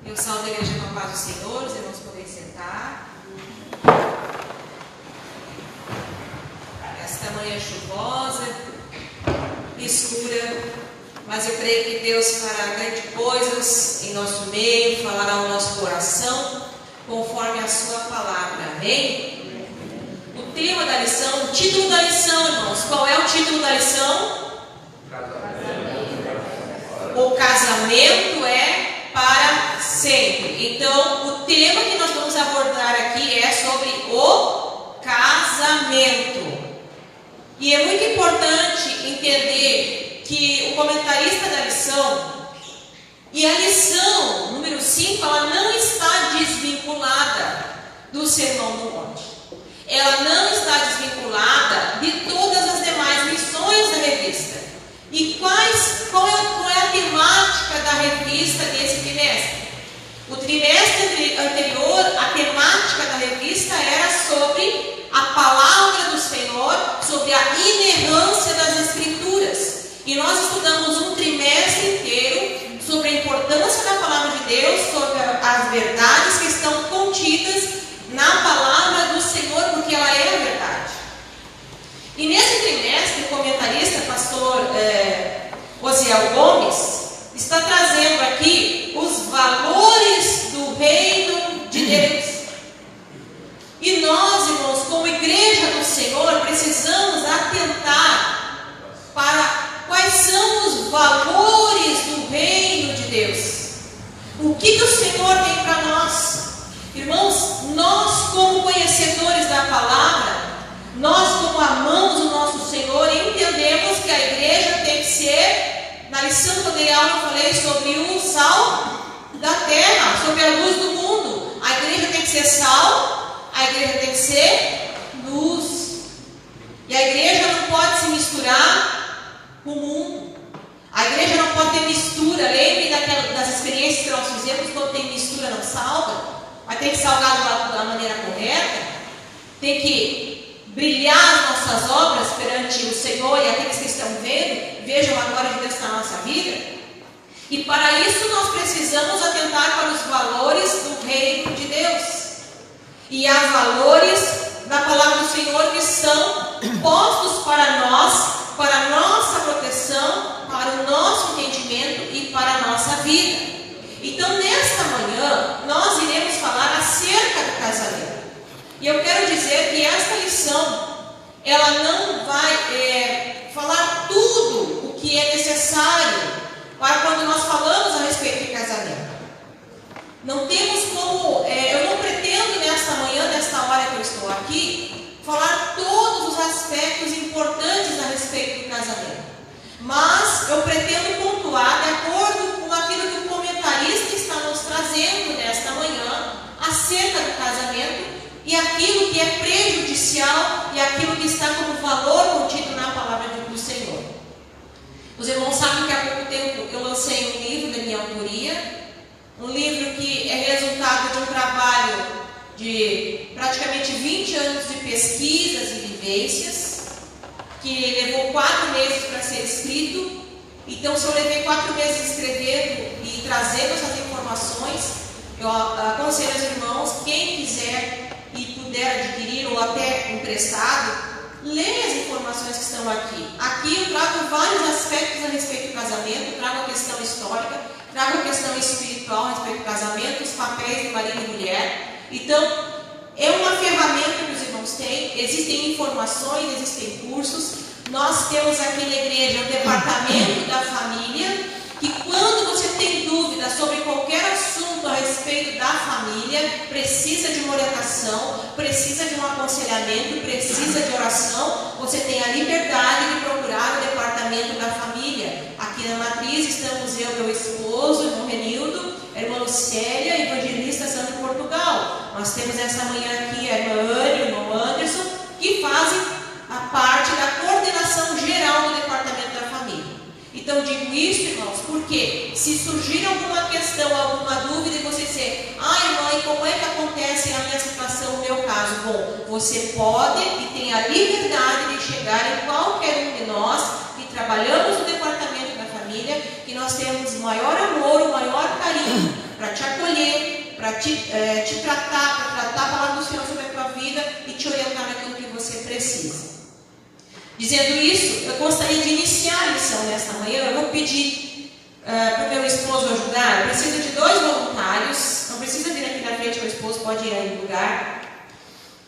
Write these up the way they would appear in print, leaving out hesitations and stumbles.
Eu salvo a igreja com a paz do Senhor, os irmãos podem sentar. Esta manhã chuvosa, escura, mas eu creio que Deus fará grandes coisas em nosso meio, falará ao nosso coração, conforme a sua palavra. Amém? O tema da lição, o título da lição, irmãos, qual é o título da lição? O casamento é para sempre. Então, o tema que nós vamos abordar aqui é sobre o casamento. E é muito importante entender que o comentarista da lição, e a lição número 5, ela não está desvinculada do Sermão do Monte. Ela não está desvinculada de todas as demais lições da revista. E qual é a temática da revista desse trimestre? O trimestre anterior, a temática da revista era sobre a palavra do Senhor, sobre a inerrância das Escrituras. E nós estudamos um trimestre inteiro sobre a importância da palavra de Deus, sobre as verdades que estão contidas na palavra do Senhor, porque ela é a verdade. E nesse trimestre, o comentarista, pastor Osiel Gomes, está trazendo aqui os valores do reino de Deus. E nós, irmãos, como igreja do Senhor, precisamos atentar para quais são os valores do reino de Deus. O que o Senhor tem para nós? Irmãos, nós como conhecedores da palavra, nós como amamos o nosso Senhor, entendemos que a igreja tem que ser, na lição que eu dei aula, eu falei sobre o sal da terra, sobre a luz do mundo. A igreja tem que ser sal, a igreja tem que ser luz. E a igreja não pode se misturar com o mundo. A igreja não pode ter mistura. Lembre das experiências que nós fizemos, quando tem mistura não salga. Mas tem que salgar da maneira correta. Tem que brilhar as nossas obras perante o Senhor e aqueles que estão vendo, vejam a glória de Deus na nossa vida. E para isso nós precisamos atentar para os valores do reino de Deus. E há valores da palavra do Senhor que são postos para nós, para a nossa proteção, para o nosso entendimento e para a nossa vida. Então, nesta manhã, nós iremos falar acerca do casamento. E eu quero dizer que esta lição, ela não vai falar tudo o que é necessário para quando nós falamos a respeito de casamento. Não temos como, eu não pretendo nesta manhã, nesta hora que eu estou aqui, falar todos os aspectos importantes a respeito do casamento. Mas eu pretendo pontuar de acordo com aquilo que o comentarista está nos trazendo nesta manhã acerca do casamento e aquilo que é prejudicial e aquilo que está como valor contido na palavra do Senhor. Os irmãos sabem que há pouco tempo eu lancei um livro da minha autoria, um livro que é resultado de um trabalho de praticamente 20 anos de pesquisas e vivências, que levou 4 meses para ser escrito. Então, se eu levei 4 meses escrevendo e trazendo essas informações, eu aconselho aos irmãos, quem quiser e puder adquirir ou até emprestado, leia as informações que estão aqui. Aqui eu trago vários aspectos a respeito do casamento, trago a questão histórica, trago a questão espiritual a respeito do casamento, os papéis de marido e mulher. Então, é uma ferramenta que os irmãos têm, existem informações, existem cursos. Nós temos aqui na igreja o departamento da família, que quando você tem dúvida sobre qualquer assunto a respeito da família, precisa de uma orientação, precisa de um aconselhamento, precisa de oração, você tem a liberdade de procurar o departamento da família. Aqui na matriz estamos eu, meu esposo, irmão Renildo, a irmã Lucélia, evangelista Santo Portugal. Nós temos essa manhã aqui a irmã Anne e o irmão Anderson, que fazem a parte da coordenação geral do departamento da família. Então digo isso, irmãos, porque se surgir alguma questão, alguma dúvida e você dizer, mãe, como é que acontece a minha situação, o meu caso? Bom, você pode e tem a liberdade de chegar em qualquer um de nós que trabalhamos no departamento da família, que nós temos o maior amor, o maior carinho para te acolher para te tratar, para tratar a palavra do Senhor sobre a tua vida e te orientar naquilo que você precisa. Dizendo isso, eu gostaria de iniciar a lição nesta manhã. Eu vou pedir para o meu esposo ajudar. Precisa de 2 voluntários. Não precisa vir aqui na frente, meu esposo pode ir aí no lugar.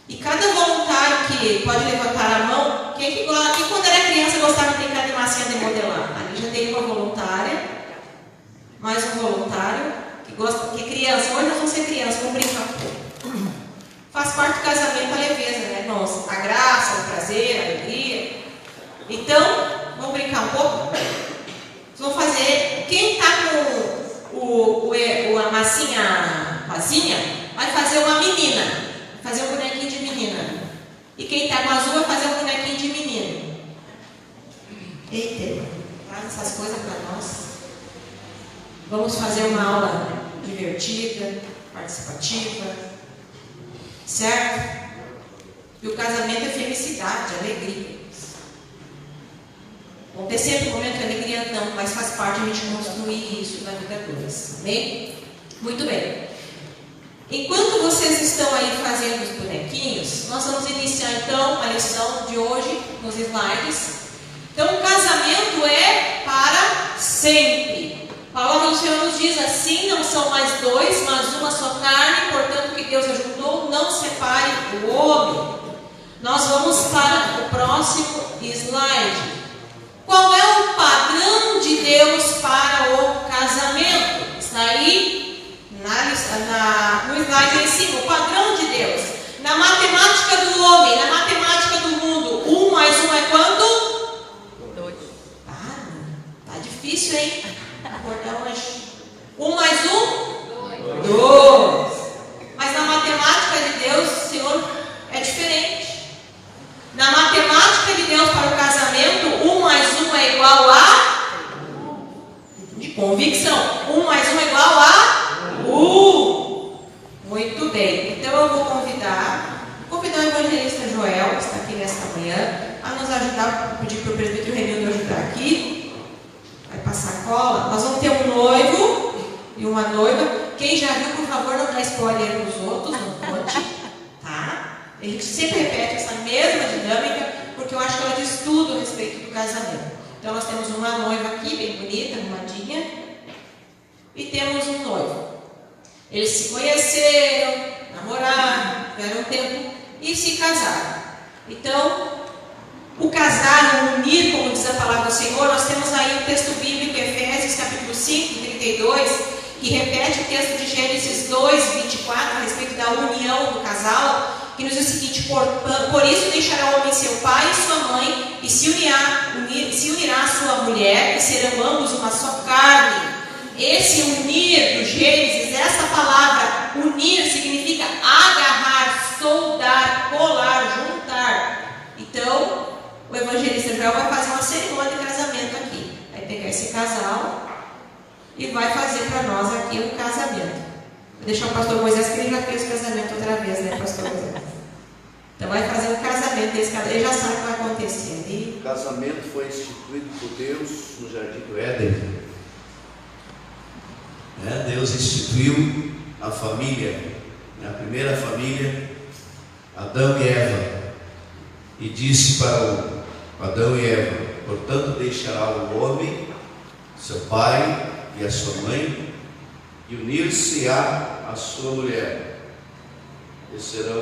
E cada voluntário que pode levantar a mão, quem quando era criança gostava de brincar de massinha de modelar? Ali já tem uma voluntária, mais um voluntário que gosta, que criança, hoje nós vamos ser criança, vamos brincar um pouco. Faz parte do casamento a leveza, né, irmãos? A graça, o prazer, a alegria. Então, vamos brincar um pouco? Vocês vão fazer, quem está com a massinha vazinha, vai fazer uma menina. Fazer um bonequinho de menina. E quem está com azul vai fazer um bonequinho de menino. Eita, traz essas coisas para nós. Vamos fazer uma aula divertida, participativa. Certo? E o casamento é felicidade, alegria. Vão ter sempre um momento de alegria, não, mas faz parte a gente construir isso na vida deles. Amém? Muito bem. Enquanto vocês estão aí fazendo os bonequinhos, nós vamos iniciar então a lição de hoje nos slides. Então, o casamento é para sempre. A palavra do Senhor nos diz assim: não são mais 2, mas uma só carne, portanto, o que Deus ajuntou, não separe o homem. Nós vamos para o próximo slide. Qual é o padrão de Deus para o casamento? Está aí no slide aí em cima, o padrão de Deus. Na matemática do homem, na matemática do mundo, 1 mais 1 é quanto? 2. Tá difícil, hein? Acordar hoje. 1 mais 1? 2. Mas na matemática de Deus, Senhor, é diferente. Na matemática de Deus para o casamento, 1 mais 1 é igual a? De convicção. 1 mais 1 é igual a? Muito bem, então eu vou convidar o evangelista Joel, que está aqui nesta manhã, a nos ajudar. Vou pedir para o presbítero Renildo ajudar aqui. Vai passar cola. Nós vamos ter um noivo e uma noiva. Quem já viu, por favor, não dá spoiler nos outros, não conte, tá? A gente sempre repete essa mesma dinâmica, porque eu acho que ela diz tudo a respeito do casamento. Então nós temos uma noiva aqui, bem bonita, arrumadinha, e temos um noivo. Eles se conheceram, namoraram, tiveram um tempo e se casaram. Então, o casar, o unir, como diz a palavra do Senhor, nós temos aí um texto bíblico, Efésios capítulo 5, 32, que repete o texto de Gênesis 2, 24, a respeito da união do casal, que nos diz o seguinte: por isso deixará o homem seu pai e sua mãe, e se unirá à sua mulher, e serão ambos uma só carne. Esse unir do Gênesis, essa palavra unir significa agarrar, soldar, colar, juntar. Então, o evangelista Joel vai fazer uma cerimônia de casamento aqui. Vai pegar esse casal e vai fazer para nós aqui um casamento. Vou deixar o pastor Moisés, que ele já fez o casamento outra vez, né, pastor Moisés? Então vai fazer um casamento desse casal. Ele já sabe o que vai acontecer. E... o casamento foi instituído por Deus no Jardim do Éden. Deus instituiu a família, a primeira família, Adão e Eva, e disse para o Adão e Eva: portanto deixará o homem, seu pai e a sua mãe, e unir-se-á a sua mulher, e serão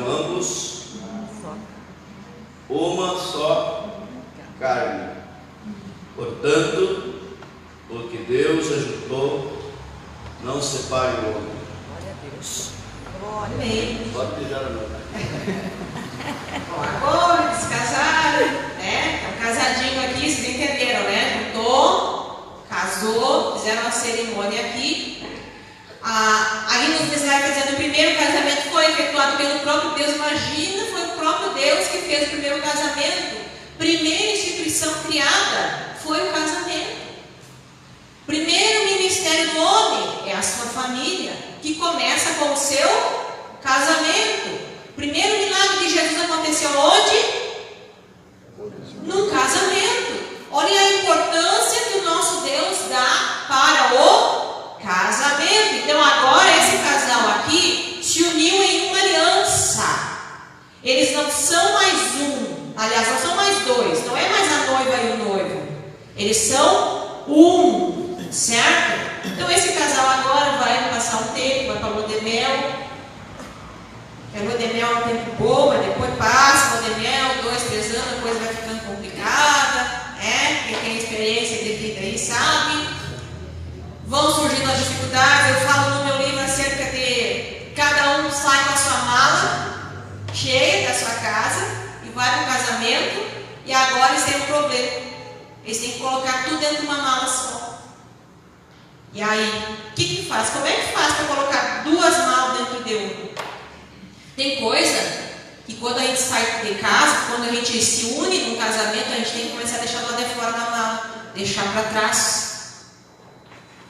ambos uma só carne. Portanto, o que Deus ajuntou, não separe o homem. Glória a Deus. Amém. Pode beijar a mão. Bom, agora eles se casaram, né? Estão casadinho aqui, vocês entenderam, né? Juntou, casou, fizeram uma cerimônia aqui. Ali nos slides está dizendo: o primeiro casamento foi efetuado pelo próprio Deus. Imagina, foi o próprio Deus que fez o primeiro casamento. Primeira instituição criada foi o casamento. Primeiro ministério do homem é a sua família, que começa com o seu casamento. Primeiro milagre de Jesus aconteceu onde? Num casamento. Olha a importância que o nosso Deus dá para o casamento. de mel é um tempo bom, mas depois passa a lua de mel, 2, 3 anos, a coisa vai ficando complicada. Quem tem experiência de vida aí sabe. Vão surgindo as dificuldades. Eu falo no meu livro acerca de cada um sai com a sua mala cheia da sua casa e vai para o casamento, e agora eles têm um problema. Eles têm que colocar tudo dentro de uma mala só. E aí, o que faz? Como é que faz para colocar 2 malas dentro de uma? Tem coisa que quando a gente sai de casa, quando a gente se une num casamento, a gente tem que começar a deixar do lado de fora da mala, deixar para trás.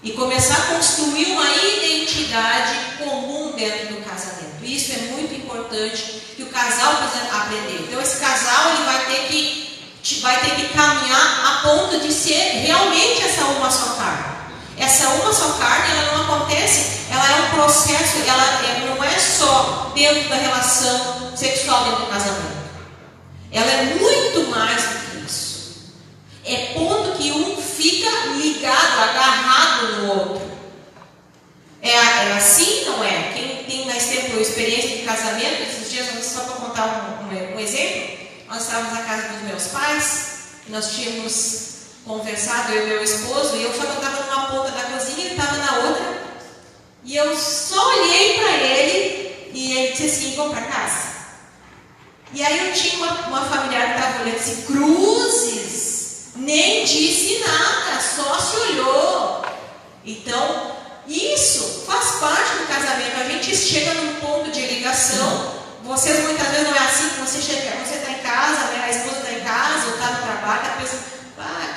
E começar a construir uma identidade comum dentro do casamento. Isso é muito importante que o casal precisa aprender. Então esse casal ele vai ter que caminhar a ponto de ser realmente essa uma só carne. Essa uma só carne, ela não acontece, ela é um processo, ela não é só dentro da relação sexual dentro do casamento. Ela é muito mais do que isso. É ponto que um fica ligado, agarrado no outro. É assim, não é? Quem tem mais tempo ou experiência de casamento, esses dias, só para contar um exemplo, nós estávamos na casa dos meus pais, e nós tínhamos conversado, eu e meu esposo, e eu só estava numa ponta da cozinha, ele estava na outra, e eu só olhei para ele, e ele disse assim: vamos para casa. E aí eu tinha uma familiar que estava olhando assim, cruzes, nem disse nada, só se olhou. Então, isso faz parte do casamento. A gente chega num ponto de ligação. Vocês muitas vezes não é assim que você chega, você está em casa, né? A esposa está em casa, ou está no trabalho, está pensando,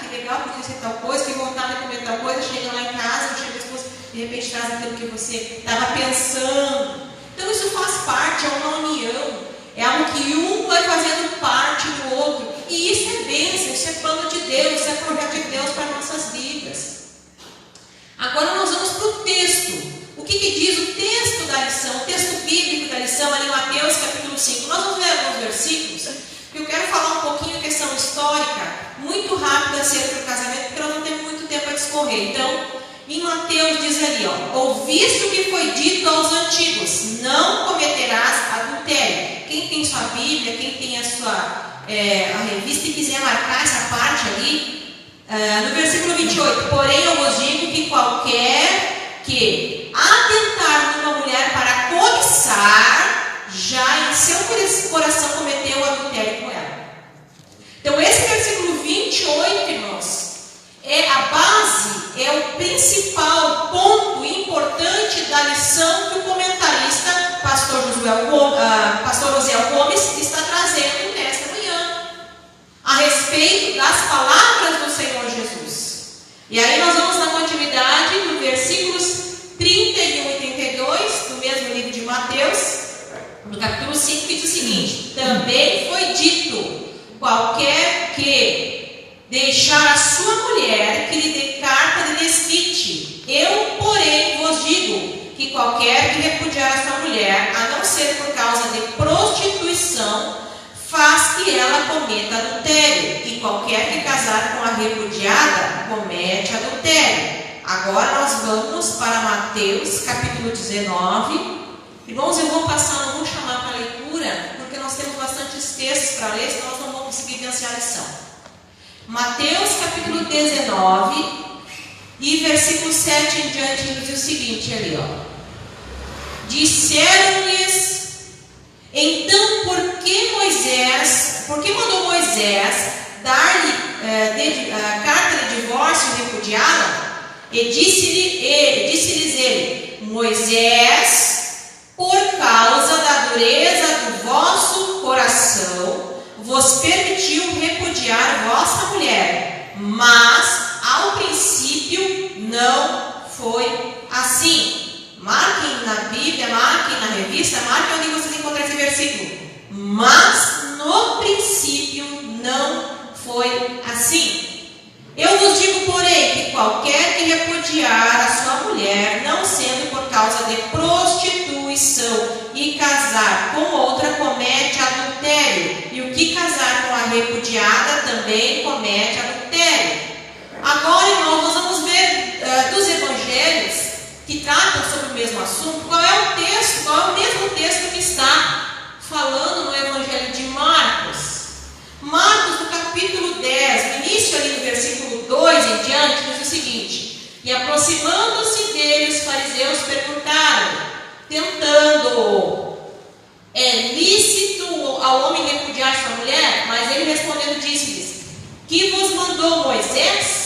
que legal, porque ser tal coisa, que vontade de comer tal coisa, chega lá em casa, chega a esposa, de repente traz aquilo que você estava pensando. Então isso faz parte, é uma união. É algo que um vai fazendo parte do outro. E isso é bênção, isso é plano de Deus, isso é projeto de Deus para nossas vidas. Agora nós vamos para o texto. O que diz o texto da lição? O texto bíblico da lição, ali em Mateus capítulo 5. Nós vamos ler alguns versículos. Eu quero falar um pouquinho de questão histórica, muito rápida acerca do casamento, porque nós não temos muito tempo a discorrer. Então, em Mateus diz ali, ouviste o que foi dito aos antigos, não cometerás adultério. Quem tem sua Bíblia, quem tem a revista e quiser marcar essa parte ali, no versículo 28, porém eu vos digo que qualquer que atentar numa mulher para cobiçar, já em seu coração cometeu adultério com ela. Então esse versículo 28, irmãos, é a base, é o principal ponto importante da lição que o comentarista, pastor Josiel Gomes, está trazendo nesta manhã, a respeito das palavras do Senhor Jesus. E aí nós vamos na continuidade, no versículos 31 e 32, do mesmo livro de Mateus, no capítulo 5, que diz o seguinte: também foi dito, qualquer que deixar a sua mulher, que lhe dê carta de desquite. Eu, porém, vos digo que qualquer que repudiar a sua mulher, a não ser por causa de prostituição, faz que ela cometa adultério. E qualquer que casar com a repudiada, comete adultério. Agora nós vamos para Mateus, capítulo 19. Irmãos, eu vou passar, não vou chamar para leitura, porque nós temos bastantes textos para ler, senão nós não vamos conseguir vencer a lição. Mateus capítulo 19 e versículo 7 em diante diz o seguinte ali, disseram-lhes, então por que mandou Moisés dar-lhe carta de divórcio e repudiá-la? E disse-lhes ele, Moisés, por causa da dureza do vosso coração, vos permitiu repudiar vossa mulher, mas ao princípio não foi assim. Marquem na Bíblia, marquem na revista, marquem onde vocês encontram esse versículo. Mas no princípio não foi assim. Eu vos digo, porém, que qualquer que repudiar a sua mulher, não sendo por causa de prostituição, e casar com outra, comete adultério. E o que casar com a repudiada também comete adultério. Agora, irmãos, nós vamos ver dos evangelhos que tratam sobre o mesmo assunto, qual é o texto, qual é o mesmo texto que está falando no Evangelho de Marcos. Marcos, no capítulo 10, no início ali no versículo 2 em diante, diz o seguinte: e aproximando-se dele, os fariseus perguntaram, tentando-o: é lícito ao homem repudiar sua mulher? Mas ele respondendo disse-lhes: que vos mandou Moisés?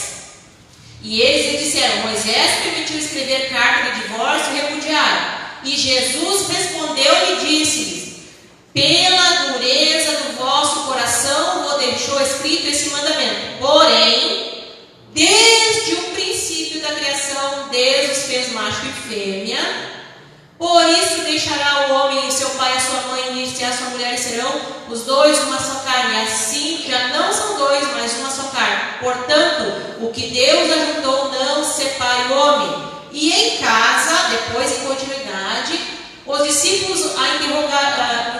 E eles lhe disseram: Moisés permitiu escrever carta de divórcio e repudiar. E Jesus respondeu e disse-lhes: pela dureza do vosso coração vos deixou escrito esse mandamento. Porém, desde o princípio da criação, Deus os fez macho e fêmea. Por isso deixará o homem seu pai e a sua mãe, unir-se à sua mulher, e serão os dois uma só carne. Assim já não são dois, mas uma só carne. Portanto, o que Deus ajuntou não separe o homem. E em casa, depois em continuidade, os discípulos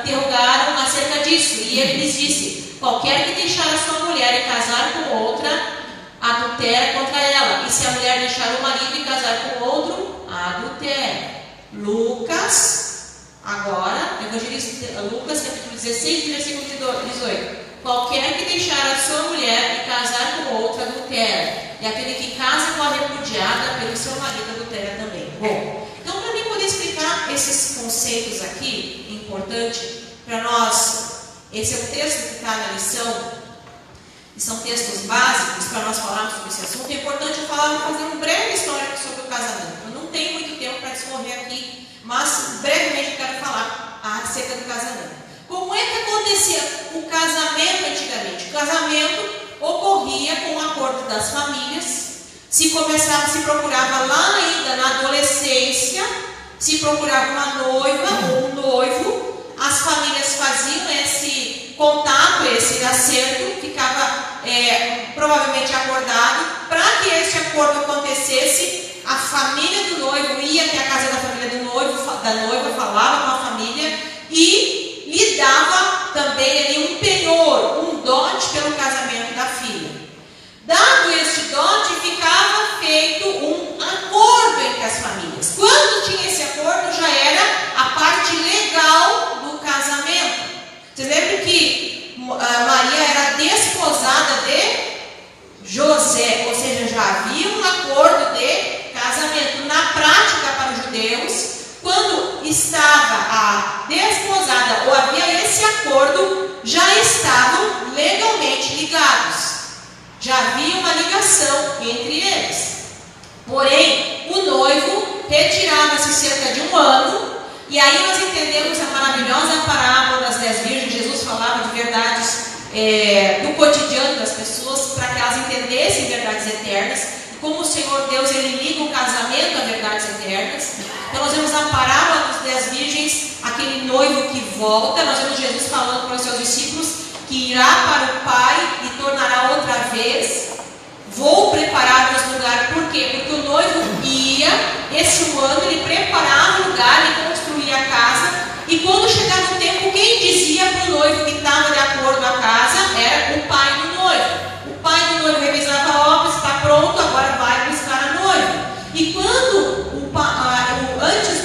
interrogaram acerca disso. E ele lhes disse: qualquer que deixar a sua mulher e casar com outra, adultera contra ela. E se a mulher deixar o marido e casar com outro, adultera. Lucas, agora, Evangelista Lucas, capítulo 16, versículo 18. Qualquer que deixar a sua mulher e casar com outra, adultera. E aquele que casa com a repudiada pelo seu marido, adultera também. Bom, então, para mim poder explicar esses conceitos aqui, importante para nós, esse é o texto que está na lição, e são textos básicos para nós falarmos sobre esse assunto. É importante eu fazer um breve histórico sobre o casamento. Eu não tenho muito tempo para discorrer aqui, mas brevemente eu quero falar acerca do casamento. Como é que acontecia o casamento antigamente? O casamento ocorria com o acordo das famílias. Se procurava lá ainda na adolescência, se procurava uma noiva ou um noivo, as famílias faziam esse contato, esse acerto, ficava provavelmente acordado. Para que esse acordo acontecesse, a família do noivo ia até a casa da família do noivo, da noiva, falava com a família e lhe dava também ali um penhor, um dote pelo casamento da filha. Dado este dote, ficava feito um acordo entre as famílias. Quando tinha esse acordo, já era a parte legal do casamento. Vocês lembram que Maria era desposada de José, ou seja, já havia um acordo de casamento. Na prática, para os judeus, quando estava desposada ou havia esse acordo, já estavam legalmente ligados. Já havia uma ligação entre eles. Porém, o noivo retirava-se cerca de um ano. E aí nós entendemos a maravilhosa parábola das 10 virgens. Jesus falava de verdades do cotidiano das pessoas, para que elas entendessem verdades eternas. Como o Senhor Deus, Ele liga o casamento a verdades eternas. Então nós vemos a parábola dos 10 virgens, aquele noivo que volta. Nós vemos Jesus falando para os seus discípulos que irá para o Pai e tornará outra vez. Vou preparar-vos lugar. Por quê? Porque o noivo ia, esse ano ele preparava o lugar, ele construía a casa. E quando chegava o tempo, quem dizia para o noivo que estava de acordo a casa era o pai do noivo. O pai do noivo revisava a obra, está pronto, agora vai buscar a noiva. E quando antes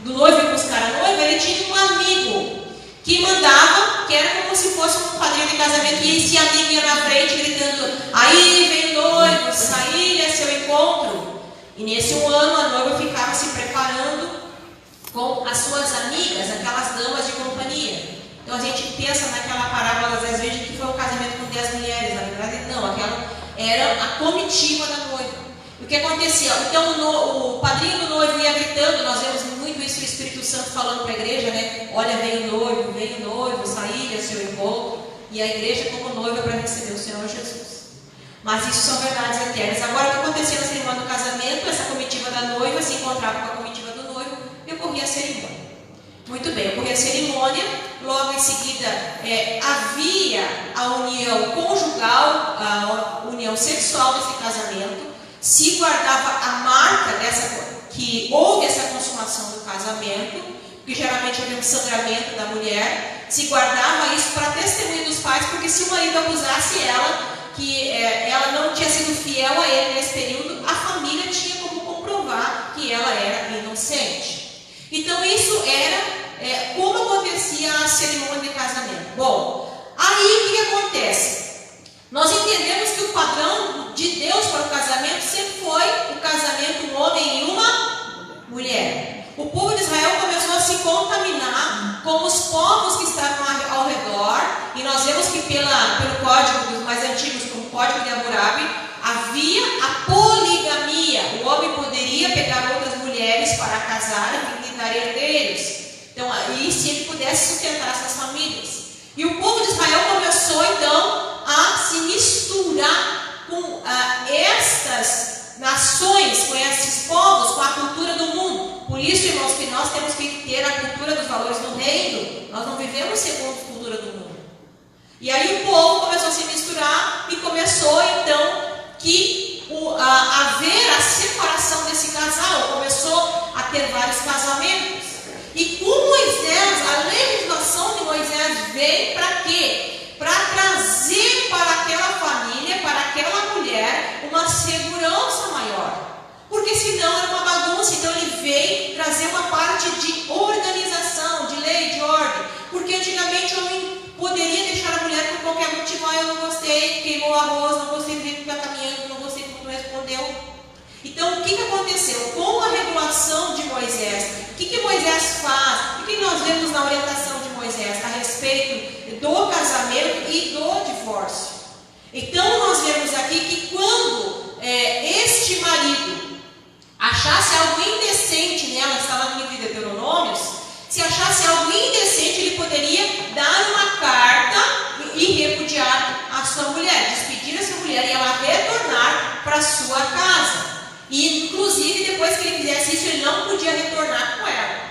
do noivo ir buscar a noiva, ele tinha um amigo que mandava, que era como se fosse um padrinho de casamento, e esse amigo ia na frente gritando: aí vem o noivo, saí a seu encontro. E nesse um ano a noiva ficava se preparando com as suas amigas, aquelas damas de companhia. Então a gente pensa naquela parábola das 10 virgens que foi um casamento com 10 mulheres. Na verdade não, aquela era a comitiva da noiva. E o que acontecia? Então o padrinho do noivo ia gritando. Nós vemos muito isso, o Espírito Santo falando para a igreja, né? Olha, vem o noivo, saí a seu encontro. E a igreja como noiva para receber o Senhor Jesus. Mas isso são verdades eternas. Agora, o que acontecia na cerimônia do casamento? Essa comitiva da noiva se encontrava com a comitiva do noivo e ocorria a cerimônia. Muito bem, ocorria a cerimônia. Logo em seguida, havia a união conjugal, a união sexual desse casamento. Se guardava a marca que houve essa consumação do casamento, que geralmente havia um sangramento da mulher. Se guardava isso para testemunho dos pais, porque se o marido acusasse ela, que ela não tinha sido fiel a ele nesse período, a família tinha como comprovar que ela era inocente. Então isso era como acontecia a cerimônia de casamento. Bom, aí o que acontece? Nós entendemos que o padrão de Deus para o casamento sempre foi o casamento um homem e uma mulher. O povo de Israel começou a se contaminar com os povos que estavam ao redor, e nós vemos que pelo código dos mais antigos, como o Código de Hammurabi, havia a poligamia. O homem poderia pegar outras mulheres para casar e dar herdeiros. Então, aí se ele pudesse sustentar essas famílias. E o povo de Israel começou então a se misturar com estas nações, com esses povos, com a cultura do mundo. Por isso, irmãos, que nós temos que ter a cultura dos valores do reino. Nós não vivemos segundo a cultura do mundo. E aí o povo começou a se misturar e começou então a haver a separação desse casal. Começou a ter vários casamentos. E com Moisés, a legislação de Moisés veio para quê? Para trazer para aquela família, para aquela mulher, uma segurança maior. Porque senão era uma bagunça. Então ele veio trazer uma parte de organização, de lei, de ordem. Porque antigamente o homem poderia deixar a mulher por qualquer motivo. Eu não gostei, queimou o arroz, não gostei do jeito que está caminhando, não gostei como tu respondeu. Então o que aconteceu? Com a regulação de Moisés, o que Moisés faz? O que nós vemos na orientação de Moisés a respeito do casamento e do divórcio? Então nós vemos aqui que quando este marido achasse algo indecente nela, está lá no livro de Deuteronômios, se achasse algo indecente, ele poderia dar uma carta e repudiar a sua mulher, despedir a sua mulher e ela retornar para a sua casa. E inclusive depois que ele fizesse isso, ele não podia retornar com ela.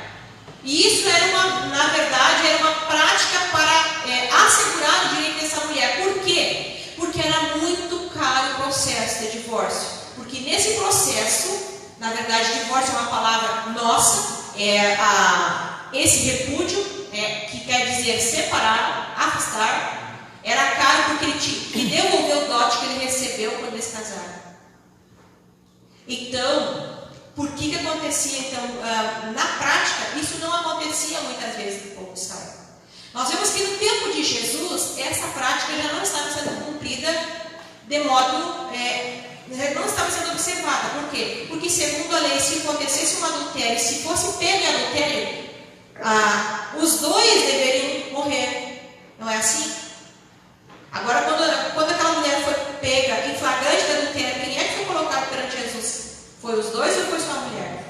E isso era na verdade, era uma prática para assegurar o direito dessa mulher. Por quê? Porque era muito caro o processo de divórcio. Porque nesse processo, na verdade, divórcio é uma palavra nossa, esse repúdio, que quer dizer separar, afastar, era caro porque ele tinha que devolver o dote que ele recebeu quando eles casaram. Então, por que acontecia? Então, na prática, isso não acontecia muitas vezes no povo de Israel. Nós vemos que no tempo de Jesus, essa prática já não estava sendo cumprida de modo, não estava sendo observada. Por quê? Porque segundo a lei, se acontecesse um adultério, se fosse pego em adultério, os dois deveriam morrer. Não é assim? Agora, quando aquela mulher foi pega em flagrante de adultério, quem é que foi colocado perante Jesus? Foi os dois ou foi só a mulher?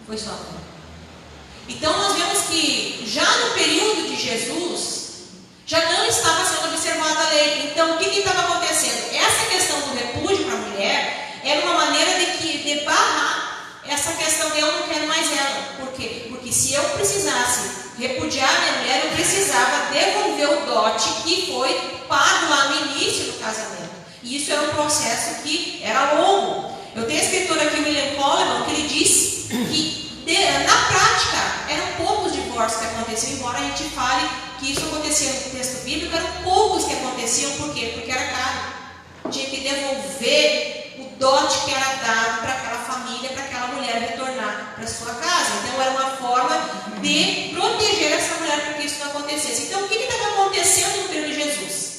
Foi só a mulher. Então nós vemos que já no período de Jesus, já não estava sendo observada a lei. Então o que estava acontecendo? Essa questão do repúdio para a mulher era uma maneira de barrar essa questão de eu não quero mais ela. Por quê? Porque se eu precisasse repudiar minha mulher, eu precisava devolver o dote que foi pago lá no início do casamento. E isso era um processo que era longo. Eu tenho a escritura aqui, William Coleman, que ele diz que na prática eram poucos divórcios que aconteciam, embora a gente fale que isso acontecia no texto bíblico, eram poucos que aconteciam. Por quê? Porque era caro. Tinha que devolver o dote que era dado para aquela família, para aquela mulher retornar para sua casa. Então era uma forma de proteger essa mulher para que isso não acontecesse. Então o que estava acontecendo no período de Jesus?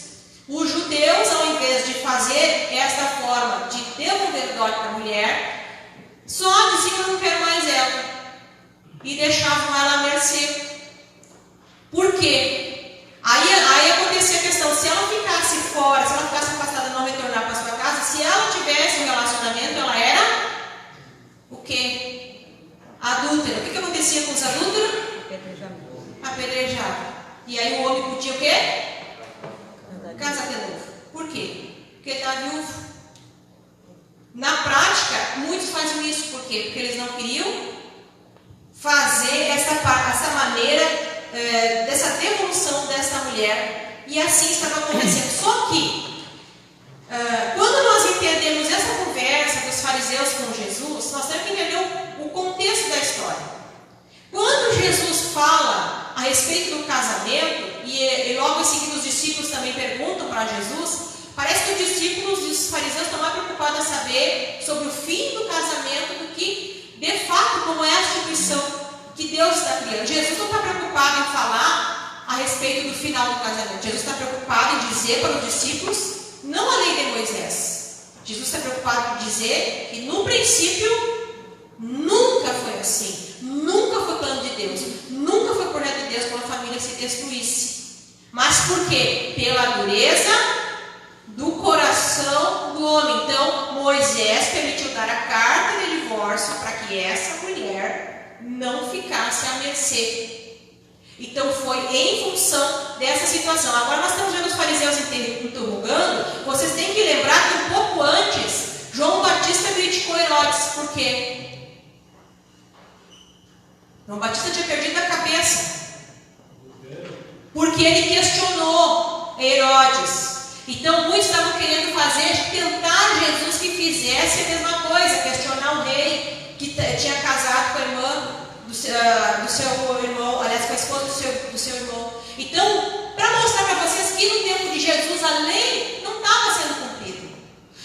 Os judeus, ao invés de fazer esta forma de devolver o dote para a mulher, só diziam eu não quero mais ela e deixavam ela à mercê. Por quê? Aí acontecia a questão, se ela ficasse fora, se ela ficasse afastada e não retornar para sua casa, se ela tivesse um relacionamento, ela era o quê? Adúltera. O que acontecia com os adúlteros? Apedrejado. E aí o homem podia o quê? Casar de novo. Por quê? Porque ele está viúvo. Na prática, muitos fazem isso. Por quê? Porque eles não queriam fazer essa maneira, dessa devolução dessa mulher. E assim estava acontecendo. Só que, quando nós entendemos essa conversa dos fariseus com Jesus, nós temos que entender o contexto da história. Quando Jesus fala a respeito do casamento, e logo em seguida os discípulos também perguntam para Jesus, parece que os discípulos e os fariseus estão mais preocupados em saber sobre o fim do casamento do que, de fato, como é a instituição que Deus está criando. Jesus não está preocupado em falar a respeito do final do casamento. Jesus está preocupado em dizer para os discípulos, não a lei de Moisés. Jesus está preocupado em dizer que no princípio nunca foi assim. Nunca foi plano de Deus. Nunca foi projeto de Deus para a família se destruísse. Mas por quê? Pela dureza do coração do homem. Então, Moisés permitiu dar a carta de divórcio para que essa mulher não ficasse à mercê. Então, foi em função dessa situação. Agora, nós estamos vendo os fariseus interrogando. Vocês têm que lembrar que um pouco antes, João Batista criticou Herodes. Por quê? João Batista tinha perdido a cabeça. Porque ele questionou Herodes. Então muitos estavam querendo tentar Jesus que fizesse a mesma coisa, questionar o rei que tinha casado com a irmã do seu irmão, aliás, com a esposa do seu irmão. Então, para mostrar para vocês que no tempo de Jesus a lei não estava sendo cumprida.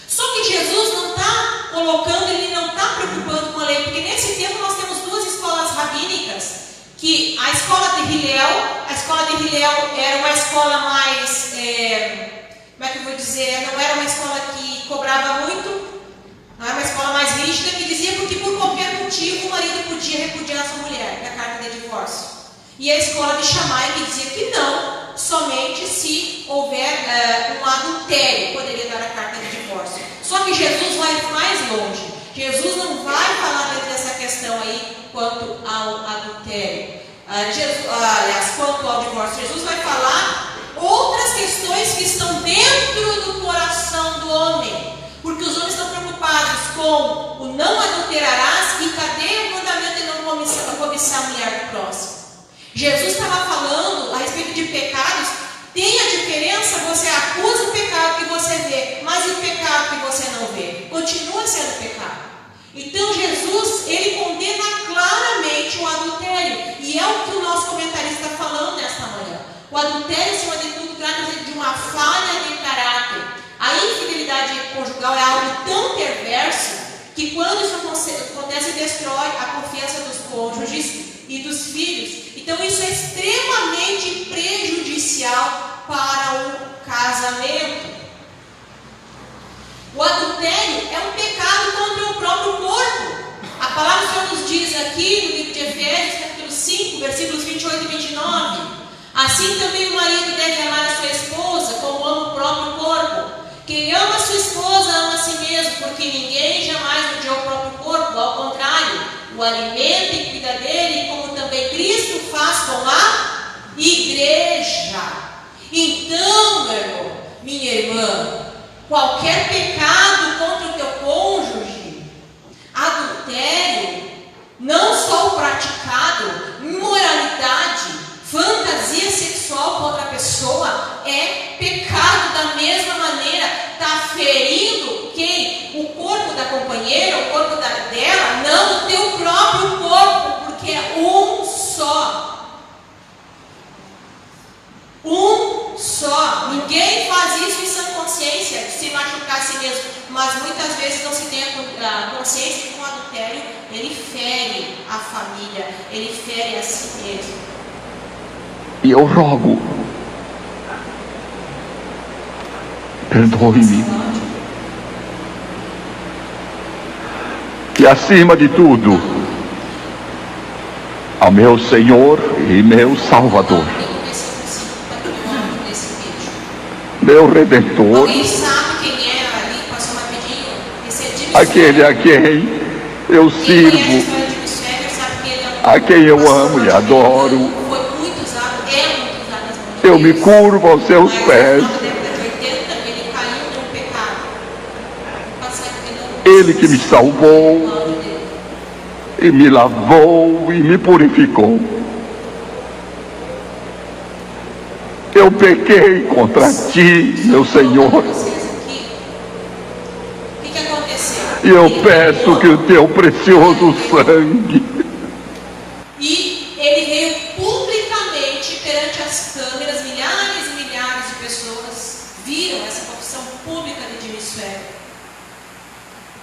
Só que Jesus não está colocando, ele não está preocupando com a lei, porque nesse tempo nós temos duas escolas rabínicas. Que a escola de Hillel era uma escola mais, como é que eu vou dizer, não era uma escola que cobrava muito, não era uma escola mais rígida, que dizia que por qualquer motivo o marido podia repudiar a sua mulher, da carta de divórcio. E a escola de Shammai que dizia que não, somente se houver um adultério, poderia dar a carta de divórcio. Só que Jesus vai mais longe. Jesus não vai falar dentro dessa questão aí quanto ao adultério. Quanto ao divórcio. Jesus vai falar outras questões que estão dentro do coração do homem. Porque os homens estão preocupados com o não adulterarás e cadê o mandamento de não cobiçar a mulher do próximo. Jesus estava falando a respeito de pecados. Tem a diferença, você acusa o pecado que você vê, mas e o pecado que você não vê? Continua sendo pecado. Então Jesus, ele condena claramente o adultério. E é o que o nosso comentarista está falando nesta manhã. O adultério, acima de tudo, trata-se de uma falha de caráter. A infidelidade conjugal é algo tão perverso que quando isso acontece, destrói a confiança dos cônjuges e dos filhos. Então isso é extremamente prejudicial para o casamento. O adultério é um pecado contra o próprio corpo. A palavra do Senhor nos diz aqui no livro de Efésios, capítulo 5, versículos 28 e 29. Assim também o marido deve amar a sua esposa como ama o próprio corpo. Quem ama a sua esposa ama a si mesmo, porque ninguém jamais odiou o próprio corpo. Ao contrário, o alimenta e cuida dele, como também Cristo faz com a igreja. Então, meu irmão, minha irmã, qualquer pecado contra o teu cônjuge, adultério, não só o praticado, imoralidade, fantasia sexual contra a pessoa, é pecado da mesma maneira. Está ferindo quem? O corpo da companheira, o corpo dela? Não, o teu próprio corpo, porque é um só. Um só. Ninguém faz isso em sã consciência, de se machucar a si mesmo. Mas muitas vezes não se tem a consciência que com o adultério ele fere a família, ele fere a si mesmo. E eu rogo, perdoe-me, que acima de tudo, ao meu Senhor e meu Salvador, meu Redentor, alguém sabe quem é ali? Passou rapidinho. Esse é Jimmy aquele a quem eu sirvo, a quem eu amo e adoro. Eu me curvo aos seus pés. Ele que me salvou e me lavou e me purificou. Eu pequei contra ti, meu Senhor. E eu peço que o teu precioso sangue. E ele veio publicamente perante as câmeras, milhares e milhares de pessoas viram essa confissão pública de Jimmy Swaggart.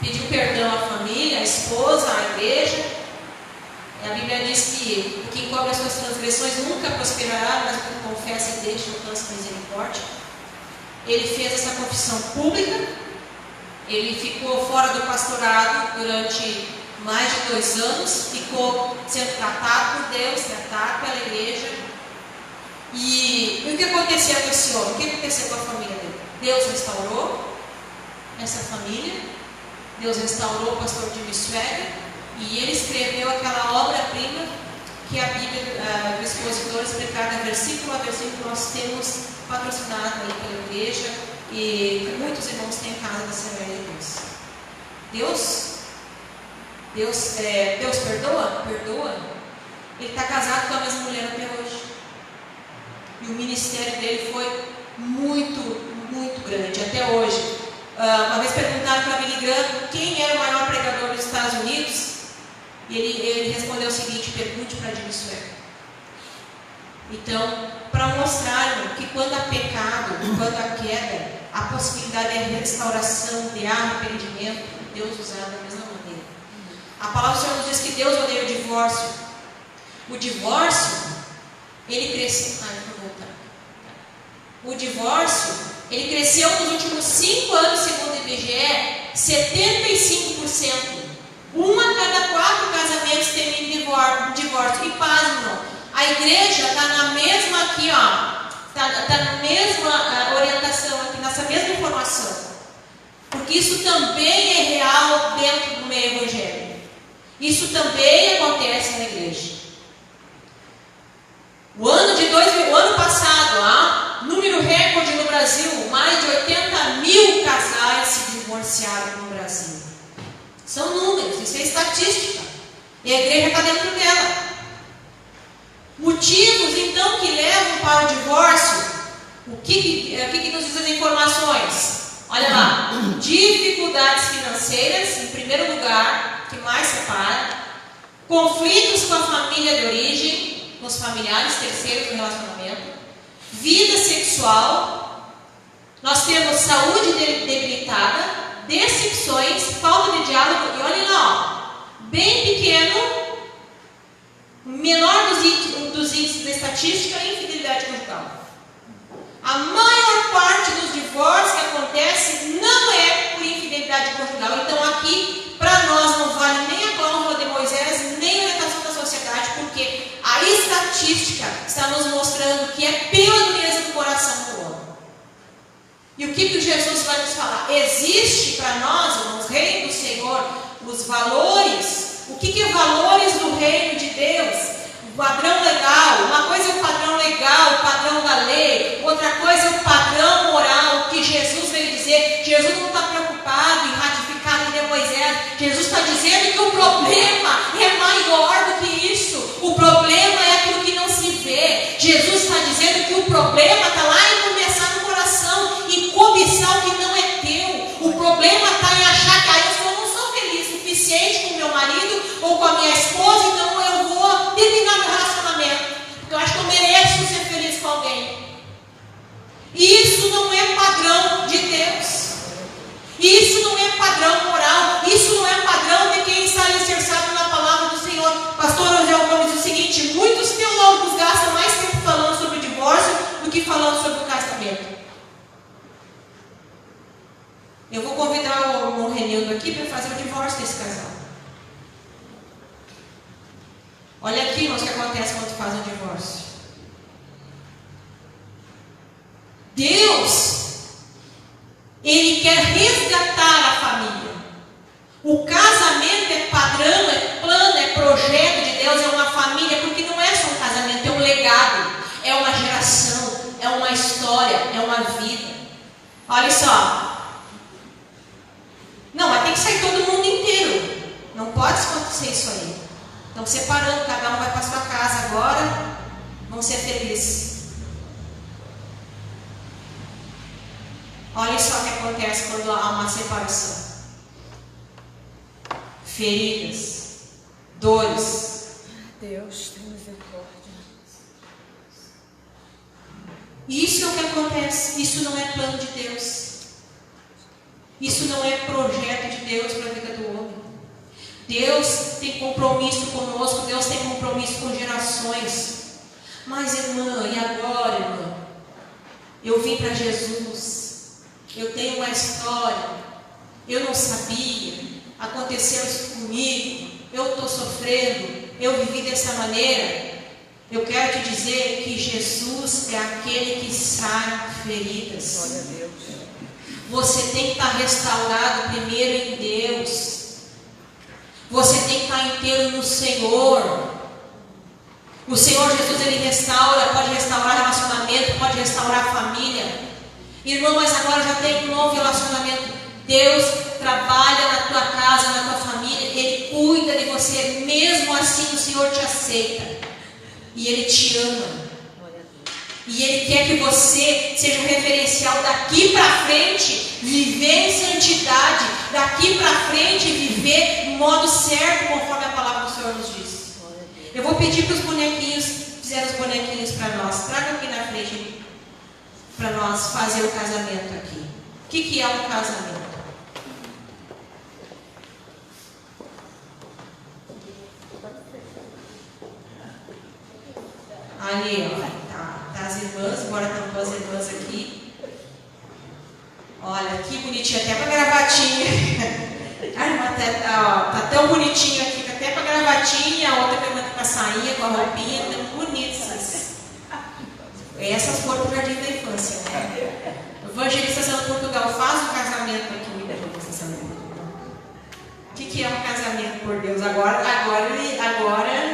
Pediu perdão à família, à esposa, à igreja. A Bíblia diz que quem cobre as suas transgressões nunca prosperará, mas quem confessa e deixa alcança misericórdia. Ele fez essa confissão pública, ele ficou fora do pastorado durante mais de 2 anos, ficou sendo tratado por Deus, tratado pela igreja. E o que aconteceu com esse homem? O que aconteceu com a família dele? Deus restaurou essa família, Deus restaurou o pastor Jimmy Swaggart, e ele escreveu aquela obra-prima que a Bíblia do expositor explicada versículo a versículo. Nós temos patrocinado aí pela igreja e muitos irmãos têm casa da Assembleia de Deus. Deus perdoa? Perdoa. Ele está casado com a mesma mulher até hoje. E o ministério dele foi muito, muito grande até hoje. Uma vez perguntaram para Billy Graham quem era o maior pregador dos Estados Unidos. E ele respondeu o seguinte: pergunte para Jimmy Swaggart. Então, para mostrar que quando há pecado, quando há queda, a possibilidade de restauração, de arrependimento, Deus usará da mesma maneira. A palavra do Senhor nos diz que Deus odeia o divórcio. O divórcio, ele cresceu. O divórcio, ele cresceu nos últimos 5 anos, segundo o IBGE, 75%. 1 a cada 4 casamentos tem divórcio. E pasmem, a igreja está na mesma aqui, está na mesma orientação aqui, nessa mesma informação. Porque isso também é real dentro do meio evangélico. Isso também acontece na igreja. O ano passado, número recorde no Brasil, mais de 80 mil casais se divorciaram no Brasil. São números, isso é estatística. E a igreja está dentro dela. Motivos, então, que levam para o divórcio. O que nos diz as informações? Olha lá. Dificuldades financeiras, em primeiro lugar, que mais separa. Conflitos com a família de origem, com os familiares terceiros do relacionamento. Vida sexual. Nós temos saúde debilitada, decepções, falta de diálogo. E olhem lá, bem pequeno, menor dos índices da estatística, a infidelidade conjugal. A maior parte dos divórcios que acontece não é por infidelidade conjugal. Então aqui, para nós, não vale nem a cláusula de Moisés, nem a orientação da sociedade, porque a estatística está nos mostrando que é pela dureza do coração do homem. E o que Jesus vai nos falar? Existe para nós, irmãos, reino do Senhor, os valores. O que é valores do reino de Deus? O padrão legal. Uma coisa é o padrão legal, o padrão da lei. Outra coisa é o padrão moral, que Jesus veio dizer. Jesus não está preocupado em ratificar a lei de Moisés. Jesus está dizendo que o problema é maior do que isso. O problema é aquilo que não se vê. Jesus está dizendo que o problema está lá em começar no coração, em cobiçar o que não é teu. O problema está em achar que eu não sou feliz o suficiente com meu marido ou com a minha esposa, então eu vou terminar meu relacionamento, porque eu acho que eu mereço ser feliz com alguém. Isso não é padrão de Deus. Isso não é padrão moral. Isso não é padrão de quem está alicerçado na palavra do Senhor. Pastor Angel Gomes diz o seguinte: muitos teólogos gastam mais tempo falando sobre o divórcio do que falando sobre o casamento. Eu vou convidar o irmão Renildo aqui para fazer o divórcio desse casal. Olha aqui, irmãos, o que acontece quando faz um divórcio. Deus, Ele quer resgatar a família. O casamento é padrão, é plano, é projeto de Deus, é uma família, porque não é só um casamento, é um legado, é uma geração, é uma história, é uma vida. Olha só. Não, mas tem que sair todo mundo inteiro. Não pode acontecer isso aí. Então, separando, cada um vai para a sua casa agora. Vamos ser felizes. Olha só o que acontece quando há uma separação. Feridas, dores. Deus, tem misericórdia. Isso é o que acontece. Isso não é plano de Deus. Isso não é projeto de Deus para a vida do homem. Deus tem compromisso conosco, Deus tem compromisso com gerações. Mas, irmã, e agora, irmã? Eu vim para Jesus, eu tenho uma história, eu não sabia, aconteceu isso comigo, eu estou sofrendo, eu vivi dessa maneira. Eu quero te dizer que Jesus é aquele que sara feridas. Glória a Deus. Você tem que estar restaurado primeiro em Deus. Você tem que estar inteiro no Senhor. O Senhor Jesus, Ele restaura, pode restaurar relacionamento, pode restaurar família. Irmão, mas agora já tem um novo relacionamento. Deus trabalha na tua casa, na tua família. Ele cuida de você. Mesmo assim o Senhor te aceita. E Ele te ama. E Ele quer que você seja um referencial daqui para frente, viver em santidade, daqui para frente viver do modo certo, conforme a palavra do Senhor nos diz. Eu vou pedir para os bonequinhos, fizeram os bonequinhos para nós, traga aqui na frente para nós fazer o casamento aqui. O que é um casamento? Ali, ó. Tá as irmãs, agora estão duas irmãs aqui. Olha, que bonitinho, até para gravatinha. A irmã tá tão bonitinho aqui, até para gravatinha. A outra com a sainha, com a roupinha, tão bonitas. Essas foram para o jardim da infância, né? Evangelização de Portugal, faz um casamento aqui. O que é um casamento por Deus? Agora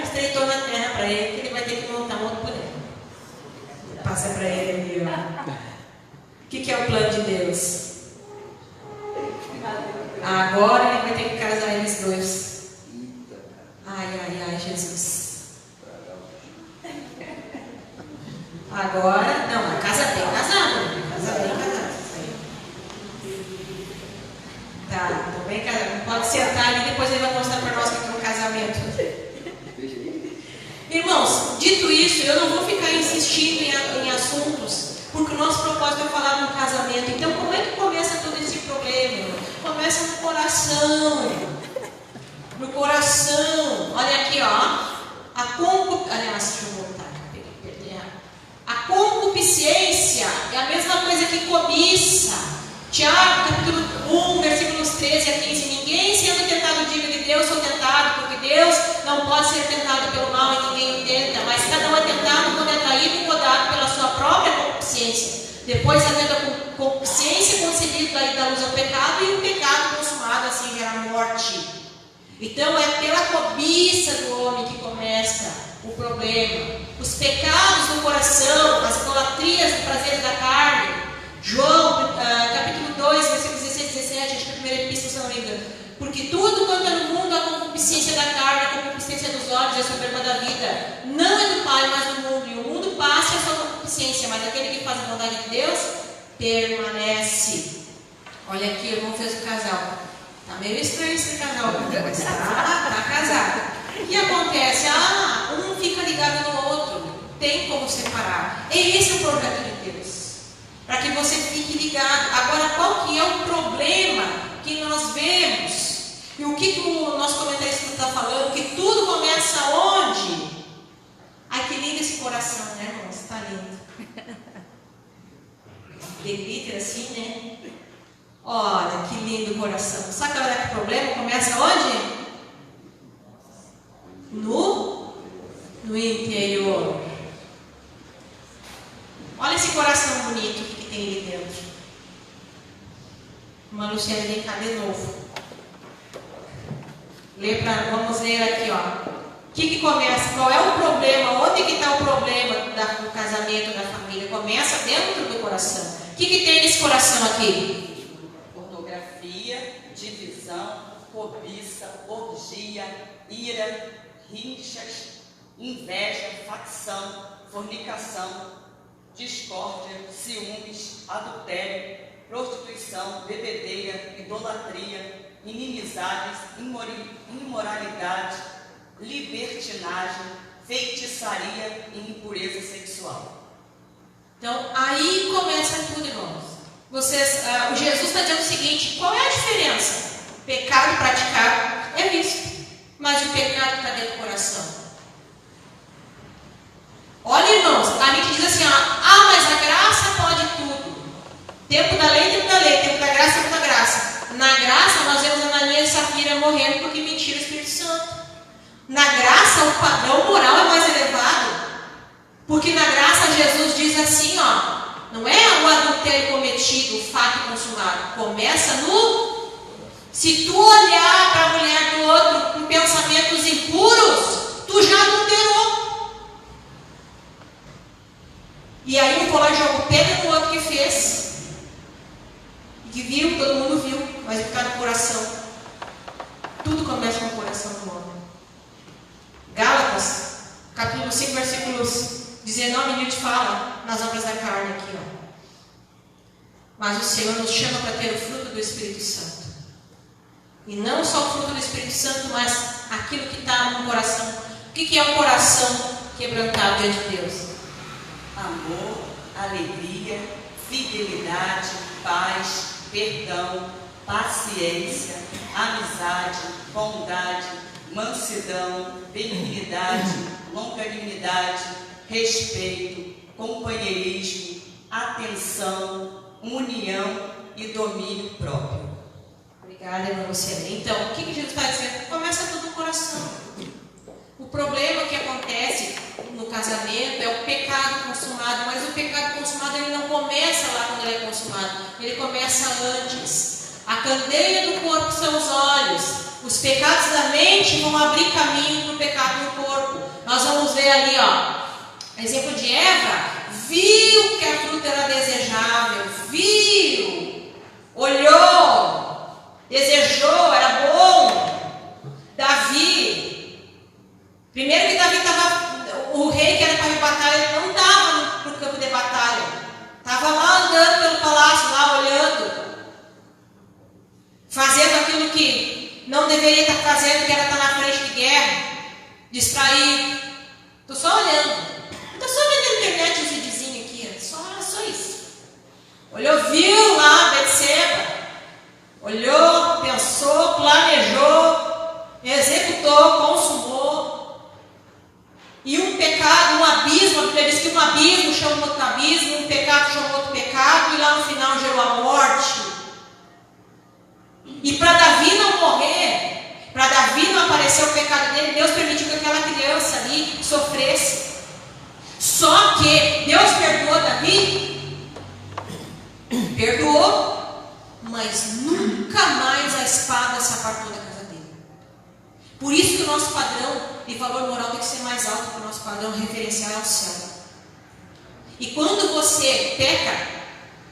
estreitou na terra para ele, que ele vai ter que montar um outro poder. Passa para ele ali, ó. O que é o plano de Deus? Agora ele vai ter que casar eles dois. Ai, Jesus. Agora, não, a casa bem casada. Casa bem casada. Tá, tô bem casado. Pode sentar ali, depois ele vai mostrar para nós o que é um casamento. Irmãos, dito isso, eu não vou ficar insistindo em assuntos, porque o nosso propósito é falar de um casamento. Então, como é que começa todo esse problema? Começa no coração. No coração. Olha aqui, ó. Aliás, deixa eu voltar. A concupiscência é a mesma coisa que cobiça. Tiago, capítulo 1, versículos 13 a 15. Ninguém sendo tentado diga de Deus sou tentado, porque Deus não pode ser tentado pelo mal e ninguém o tenta, mas cada um é tentado quando é traído e rodado pela sua própria concupiscência. Depois, havendo a concupiscência concedida da luz ao pecado, e o pecado consumado assim gera morte. Então é pela cobiça do homem que começa o problema. Os pecados do coração, as idolatrias do prazer da carne. João, capítulo 2, versículos 16 e 17, acho que é a primeira epístola, se não me engano. Porque tudo quanto é no mundo, a concupiscência da carne, a concupiscência dos olhos, a soberba da vida, não é do Pai, mas do mundo. E o mundo passa a sua concupiscência, mas aquele que faz a vontade de Deus permanece. Olha aqui, o irmão fez o casal. Tá meio estranho esse casal, mas tá casado. O que acontece? Um fica ligado no outro. Tem como separar. Esse é o projeto de Deus. Para que você fique ligado. Agora, qual que é o problema que nós vemos? E o que o nosso comentarista está falando? Que tudo começa onde? Ai, que lindo esse coração, né, irmãos? Está lindo. De glitter assim, né? Olha, que lindo o coração. Sabe qual é o problema? Começa onde? No interior. Olha esse coração bonito que tem ali dentro. Irmã Luciana, vem cá de novo. Vamos ler aqui, ó. O que começa? Qual é o problema? Onde que está o problema do casamento, da família? Começa dentro do coração. O que tem nesse coração aqui? Pornografia, divisão, cobiça, orgia, ira, rixas, inveja, facção, fornicação, discórdia, ciúmes, adultério, prostituição, bebedeira, idolatria, inimizades, imoralidade, libertinagem, feitiçaria e impureza sexual. Então, aí começa tudo, irmãos. Jesus está dizendo o seguinte: qual é a diferença? Pecado praticado é vício. pecado que está dentro do coração. Olha, irmãos, a gente diz assim, mas a graça pode tudo. Tempo da lei, tempo da lei, tempo da graça, tempo da graça. Na graça, nós vemos Ananias e Safira morrendo porque mentiram o Espírito Santo. Na graça, o padrão moral é mais elevado. Porque na graça, Jesus diz assim, não é o adultério cometido, o fato consumado. Começa no... Se tu olhar para a mulher do outro com pensamentos impuros, tu já adulterou. E aí eu vou lá e jogo pedra no outro que fez. E que viu, todo mundo viu, mas está no coração. Tudo começa no coração do homem. Gálatas, capítulo 5, versículos 19 e 20 fala nas obras da carne aqui, Mas o Senhor nos chama para ter o fruto do Espírito Santo. E não só o fruto do Espírito Santo, mas aquilo que está no coração. O que é um coração quebrantado diante de Deus? Amor, alegria, fidelidade, paz, perdão, paciência, amizade, bondade, mansidão, benignidade, longanimidade, respeito, companheirismo, atenção, união e domínio próprio. Obrigada, irmã Luciana. Então, o que Jesus está dizendo? Começa tudo no coração. O problema que acontece no casamento é o pecado consumado, mas o pecado consumado ele não começa lá quando ele é consumado, ele começa antes. A candeia do corpo são os olhos. Os pecados da mente vão abrir caminho para o pecado no corpo. Nós vamos ver ali, exemplo de Eva, viu que a fruta era desejável, viu, olhou, desejou, era bom. Davi, primeiro que Davi estava, o rei que era para ir para batalha, ele não estava no campo de batalha, estava lá andando pelo palácio, lá olhando, fazendo aquilo que não deveria estar fazendo, que era estar na frente de guerra, distraído. Estou só olhando, estou só vendo na internet os videozinhos aqui, só isso. Olhou, viu lá Betseba, olhou, pensou, planejou, executou, consumou. E um pecado, um abismo, a Bíblia diz que um abismo chama outro abismo, um pecado chama outro pecado, e lá no final gerou a morte. E para Davi não morrer, para Davi não aparecer o pecado dele, Deus permitiu que aquela criança ali sofresse. Só que Deus perdoou Davi, perdoou, mas nunca mais a espada se apartou da casa dele. Por isso que o nosso padrão de valor moral tem que ser mais alto que o nosso padrão referencial ao céu. E quando você peca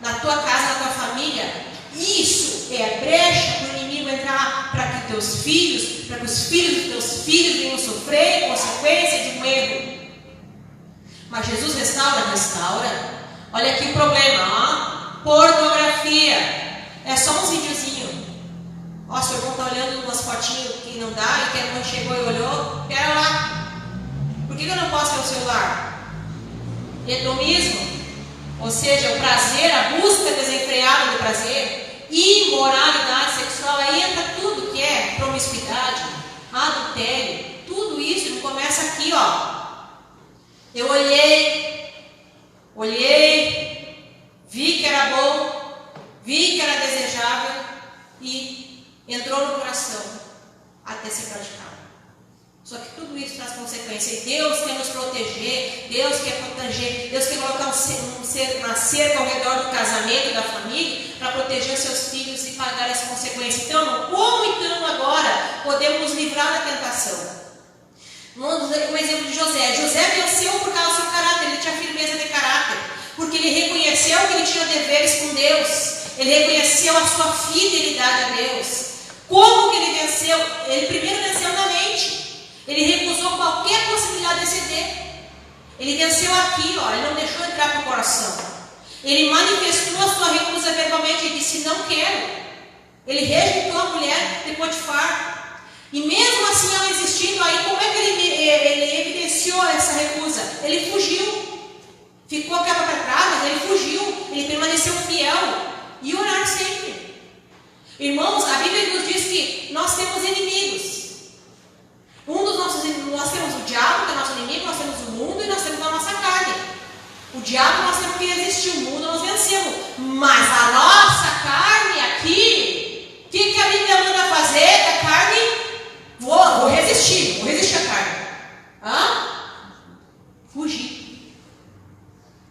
na tua casa, na tua família, isso é a brecha para o inimigo entrar, para que teus filhos, para que os filhos dos teus filhos venham sofrer consequência de um erro. Mas Jesus restaura. Olha aqui o problema, pornografia. É só uns videozinhos. O seu irmão está olhando umas fotinhas que não dá, e que a irmã chegou e olhou. Pera lá. Por que eu não posso ter o celular? Hedonismo. Ou seja, o prazer, a busca desenfreada do prazer, imoralidade sexual, aí entra tudo que é promiscuidade, adultério, tudo isso não começa aqui, Eu olhei, vi que era bom, vi que era desejável e entrou no coração até ser praticado. Só que tudo isso traz consequência. E Deus quer nos proteger, Deus quer colocar uma cerca ao redor do casamento, da família, para proteger seus filhos e pagar as consequências. Então, como então agora podemos nos livrar da tentação? Um exemplo de José. José venceu por causa do seu caráter, ele tinha firmeza de caráter, porque ele reconheceu que ele tinha deveres com Deus, ele reconheceu a sua fidelidade a Deus. Como que ele venceu? Ele primeiro venceu na mente. Ele recusou qualquer possibilidade de ceder. Ele venceu aqui, ele não deixou entrar para o coração. Ele manifestou a sua recusa verbalmente e disse: não quero. Ele rejeitou a mulher de Potifar. E mesmo assim, ela existindo aí, como é que ele evidenciou essa recusa? Ele fugiu. Ficou a capa para trás, mas ele fugiu. Ele permaneceu fiel. E orar sempre. Irmãos, a Bíblia nos diz que nós temos inimigos. Um dos diabo nós temos que resistir, o mundo nós vencemos. Mas a nossa carne aqui, o que a Bíblia manda fazer? A carne, vou resistir a carne. Fugir.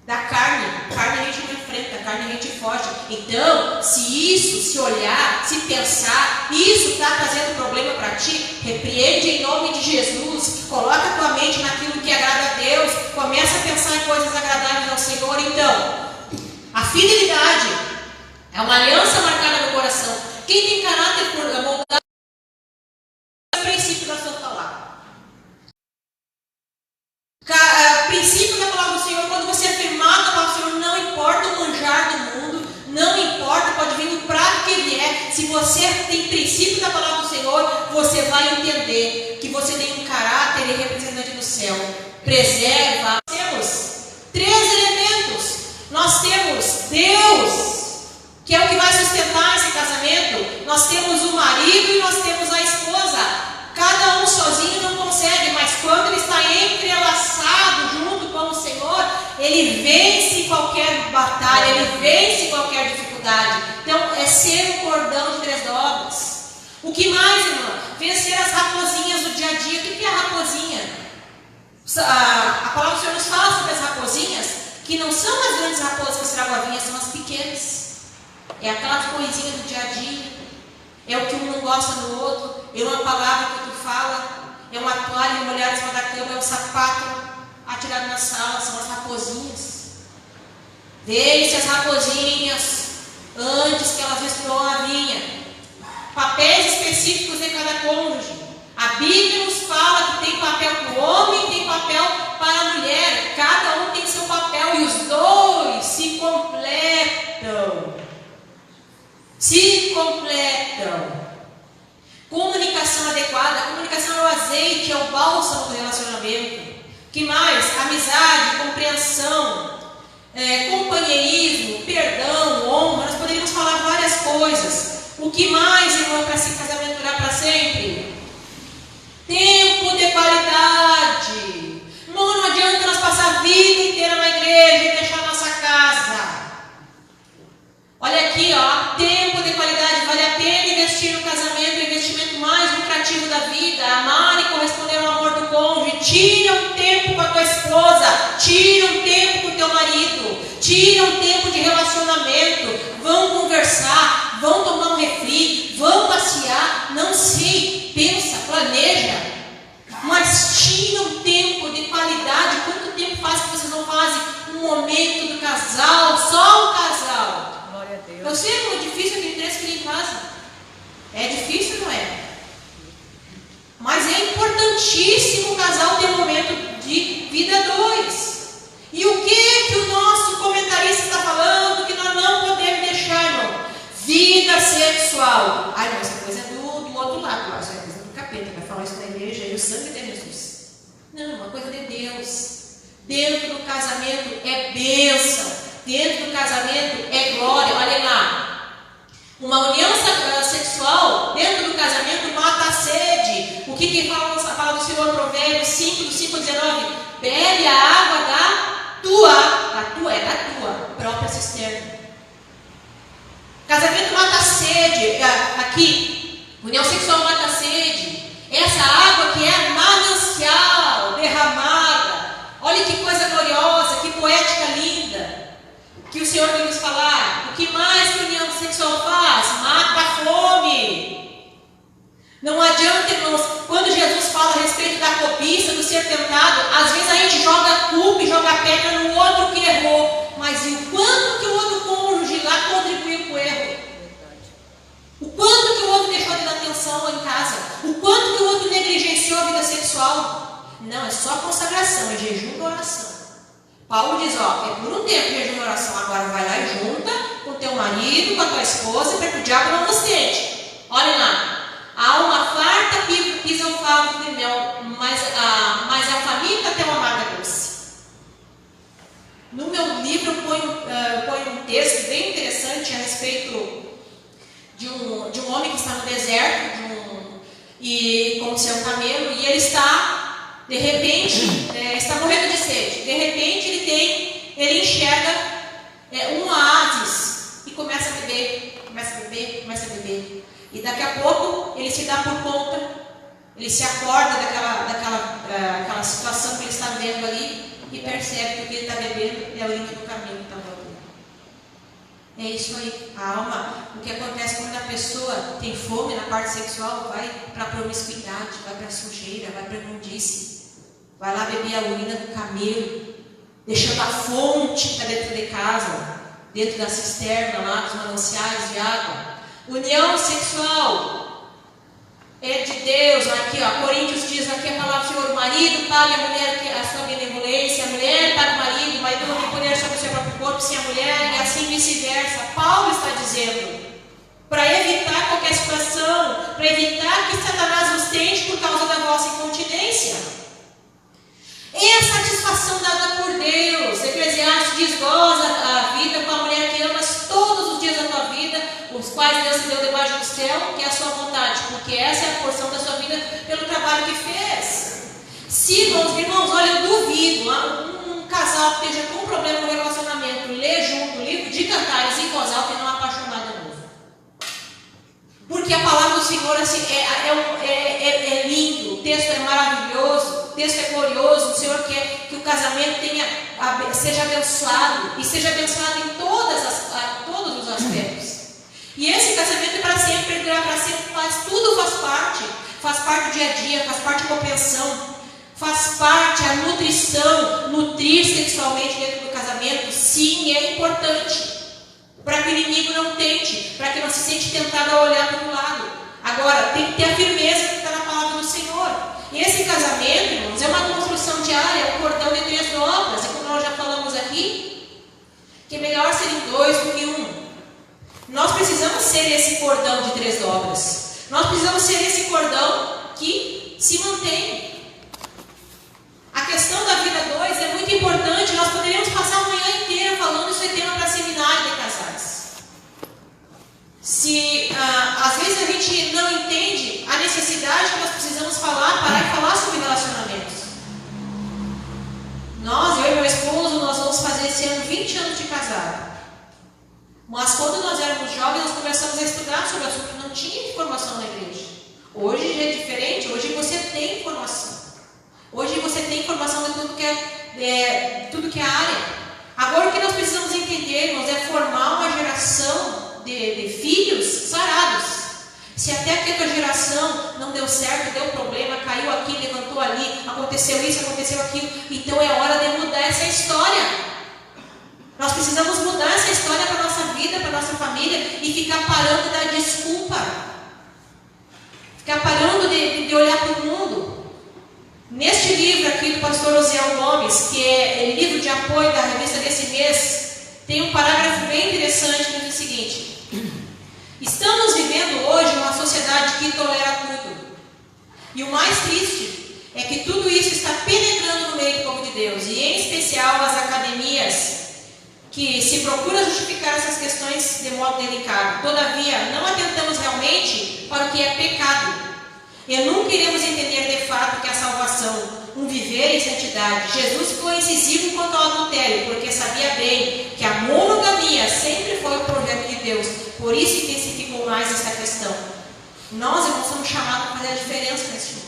Da carne a gente não enfrenta, a carne a gente foge. Então, se olhar, se pensar, isso está trazendo problema para ti, repreende em nome de Jesus, coloca a tua mente naquilo que agrada a Deus, começa a pensar em coisas agradáveis ao Senhor. Então, a fidelidade é uma aliança marcada no coração. Quem tem caráter moldado é o princípio da sua palavra. Princípio da palavra do Senhor, quando você afirmar a palavra do Senhor, não importa o manjar do mundo, não importa, pode vir do prato que vier, se você tem princípio da palavra do Senhor, você vai entender que você tem um caráter e representante do céu. Preserva. Temos 3 elementos. Nós temos Deus, que é o que vai sustentar esse casamento. Nós temos o marido e nós temos a esposa. Cada um sozinho não consegue, mas quando ele está entrelaçado junto com o Senhor, ele vence qualquer batalha, ele vence qualquer dificuldade. Então, é ser um cordão de 3 dobras. O que mais, irmã? Vencer as raposinhas do dia a dia. O que é a raposinha? A palavra do Senhor nos fala sobre as raposinhas, que não são as grandes raposas que estragam a vinha, são as pequenas. É aquelas coisinhas do dia a dia. É o que um não gosta do outro, é uma palavra que tu fala, é uma toalha molhada em cima da cama, é um sapato atirado na sala, são as raposinhas. Deixe as raposinhas antes que elas destruam a vinha. Papéis específicos de cada cônjuge. A Bíblia nos fala que tem papel para o homem e tem papel para a mulher. Cada um tem seu papel e os 2 se completam. Comunicação adequada. A comunicação é o azeite, é o bálsamo do relacionamento. Que mais? Amizade, compreensão, companheirismo, perdão, honra. Nós poderíamos falar várias coisas. O que mais, irmão, para esse casamento durar para sempre? Tempo de qualidade. Não adianta nós passar a vida inteira na igreja e deixar a nossa casa. Olha aqui, tempo de qualidade. Vale a pena investir no casamento, o investimento mais lucrativo da vida. Amar e corresponder ao amor do cônjuge. Tira um tempo com a tua esposa, tira um tempo com o teu marido, tira um tempo de relacionamento. Vão conversar, vão tomar um refri, vão passear, não sei, pensa, planeja. Mas tira um tempo de qualidade. Quanto tempo faz que vocês não fazem um momento do casal, só o casal? Eu sei que é difícil, eu tenho 3 filhos em casa. É difícil, não é? Mas é importantíssimo o casal ter um momento de vida 2. E o que o nosso comentarista está falando que nós não podemos deixar, irmão? Vida sexual. Ai, não, essa coisa é do outro lado, essa é coisa do capeta, vai falar isso na igreja, é o sangue de Jesus. Não, uma coisa de Deus. Dentro do casamento é bênção. Dentro do casamento é glória. Olha lá, uma união sexual dentro do casamento mata a sede. O que fala a palavra do Senhor? Provérbios 5:19. Bebe a água da tua própria cisterna. Casamento mata a sede. Aqui, união sexual mata a sede. Essa água que é manancial derramada. Olha que coisa gloriosa, que poética linda que o Senhor veio nos falar. O que mais que a união sexual faz? Mata a fome. Não adianta, irmãos, quando Jesus fala a respeito da cobiça, do ser tentado, às vezes a gente joga a culpa e joga a pedra no outro que errou. Mas e o quanto que o outro cônjuge lá contribuiu com o erro? O quanto que o outro deixou de dar atenção em casa? O quanto que o outro negligenciou a vida sexual? Não, é só consagração, é jejum e oração. Paulo diz, é por um tempo de jejum e oração, agora vai lá e junta com o teu marido, com a tua esposa, para que o diabo não nos tente. Olhem lá, a alma farta pisa o favo de mel, mas a faminta tem uma amarga doce. No meu livro eu ponho um texto bem interessante a respeito de um homem que está no deserto, e como se é um camelo, e ele está, de repente, está morrendo de sede. De repente ele enche E daqui a pouco ele se dá por conta, ele se acorda daquela situação que ele está vendo ali e percebe que o que ele está bebendo é a urina do caminho que está voltando. É isso aí. A alma, o que acontece quando a pessoa tem fome na parte sexual, vai para a promiscuidade, vai para a sujeira, vai para a imundície. Vai lá beber a urina do camelo, deixando a fonte que está dentro de casa, dentro da cisterna lá, dos mananciais de água. União sexual é de Deus. Aqui, ó, Coríntios diz aqui a palavra do Senhor: o marido pague a mulher a sua benevolência, a mulher pague o marido não tem poder sobre o seu próprio corpo sem a mulher, e assim vice-versa. Paulo está dizendo, para evitar qualquer situação, para evitar que Satanás os tente por causa da vossa incontinência. É a satisfação dada por Deus. Eclesiastes diz: goza a vida com a mulher que amas todos os dias da tua vida, os quais Deus te deu debaixo do céu, que é a sua vontade, porque essa é a porção da sua vida pelo trabalho que fez. Se, irmãos, olha, eu duvido um casal que esteja com problema no relacionamento, lê junto o livro de Cantares em voz alta e não apaixonado de novo. Porque a palavra do Senhor assim, é lindo, o texto é maravilhoso, o texto é glorioso. O Senhor quer que o casamento seja abençoado, e seja abençoado em todos os aspectos. E esse casamento é para sempre, perdurar para sempre, tudo faz parte do dia a dia, faz parte da compreensão, faz parte a nutrição, nutrir sexualmente dentro do casamento. Sim, é importante, para que o inimigo não tente, para que não se sente tentado a olhar para o lado. Agora, tem que ter a firmeza que está na palavra do Senhor. E esse casamento, irmãos, é uma construção diária, é um cordão de 3 dobras, e como nós já falamos aqui, que é melhor serem 2 do que 1. Nós precisamos ser esse cordão de 3 dobras. Nós precisamos ser esse cordão que se mantém. A questão da vida 2 é muito importante. Nós poderíamos passar a manhã inteira falando, isso é tema para seminário de casais. Se às vezes a gente não entende a necessidade que nós precisamos parar e falar sobre relacionamentos. Eu e meu esposo, nós vamos fazer esse ano 20 anos de casado. Mas quando nós éramos jovens, nós começamos a estudar sobre o assunto. Não tinha informação na igreja. Hoje já é diferente. Hoje você tem informação. Hoje você tem informação de tudo que é área. Agora o que nós precisamos entender, irmãos, é formar uma geração de filhos sarados. Se até aqui a tua geração não deu certo, deu problema, caiu aqui, levantou ali, aconteceu isso, aconteceu aquilo, então é hora de mudar essa história. Nós precisamos mudar essa história para a nossa vida, para a nossa família, e ficar parando de dar desculpa. Ficar parando de olhar para o mundo. Neste livro aqui do pastor Osiel Gomes, que é o livro de apoio da revista desse mês, tem um parágrafo bem interessante que diz o seguinte: estamos vivendo hoje uma sociedade que tolera tudo. E o mais triste é que tudo isso está penetrando no meio do povo de Deus, e em especial as academias, que se procura justificar essas questões de modo delicado. Todavia, não atentamos realmente para o que é pecado. E nunca iremos entender de fato que a salvação, um viver em santidade. Jesus foi incisivo quanto ao adultério, porque sabia bem que a monogamia sempre foi o projeto de Deus. Por isso intensificou mais essa questão. Nós, irmãos, somos chamados a fazer a diferença nesse mundo.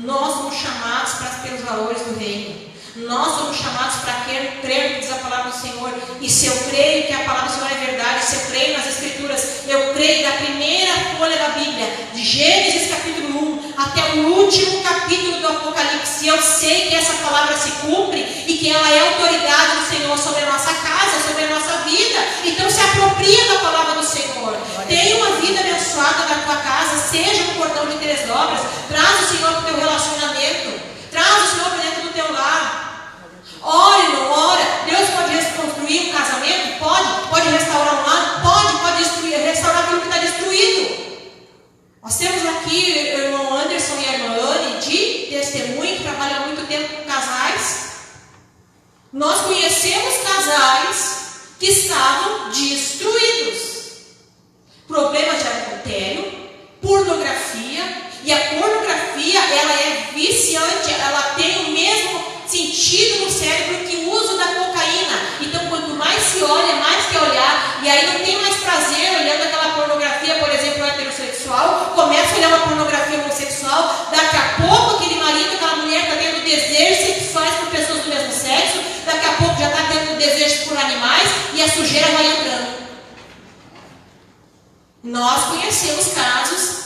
Nós somos chamados para ter os valores do reino. Nós somos chamados para crer no que diz a palavra do Senhor. E se eu creio que a palavra do Senhor é verdade, se eu creio nas Escrituras, eu creio da primeira folha da Bíblia, de Gênesis capítulo 1 até o último capítulo do Apocalipse, eu sei que essa palavra se cumpre e que ela é a autoridade do Senhor sobre a nossa casa, sobre a nossa vida. Então se apropria da palavra do Senhor. Tenha uma vida abençoada na tua casa, seja um cordão de 3 dobras. Traz o Senhor para o teu relacionamento, traz o Senhor para dentro do teu lar. Ora, não ora. Deus pode reconstruir um casamento? Pode restaurar um lar? Pode restaurar aquilo que está destruído. Nós temos aqui o irmão Anderson e a irmã Anne de testemunho, que trabalham há muito tempo com casais. Nós conhecemos casais que estavam destruídos. Problemas de adultério, pornografia. E a pornografia, ela é viciante, ela tem o mesmo sentido no cérebro que o uso da cocaína. Então, quanto mais se olha, mais quer olhar. E aí não tem mais prazer olhando aquela pornografia, por exemplo, heterossexual. Nós conhecemos casos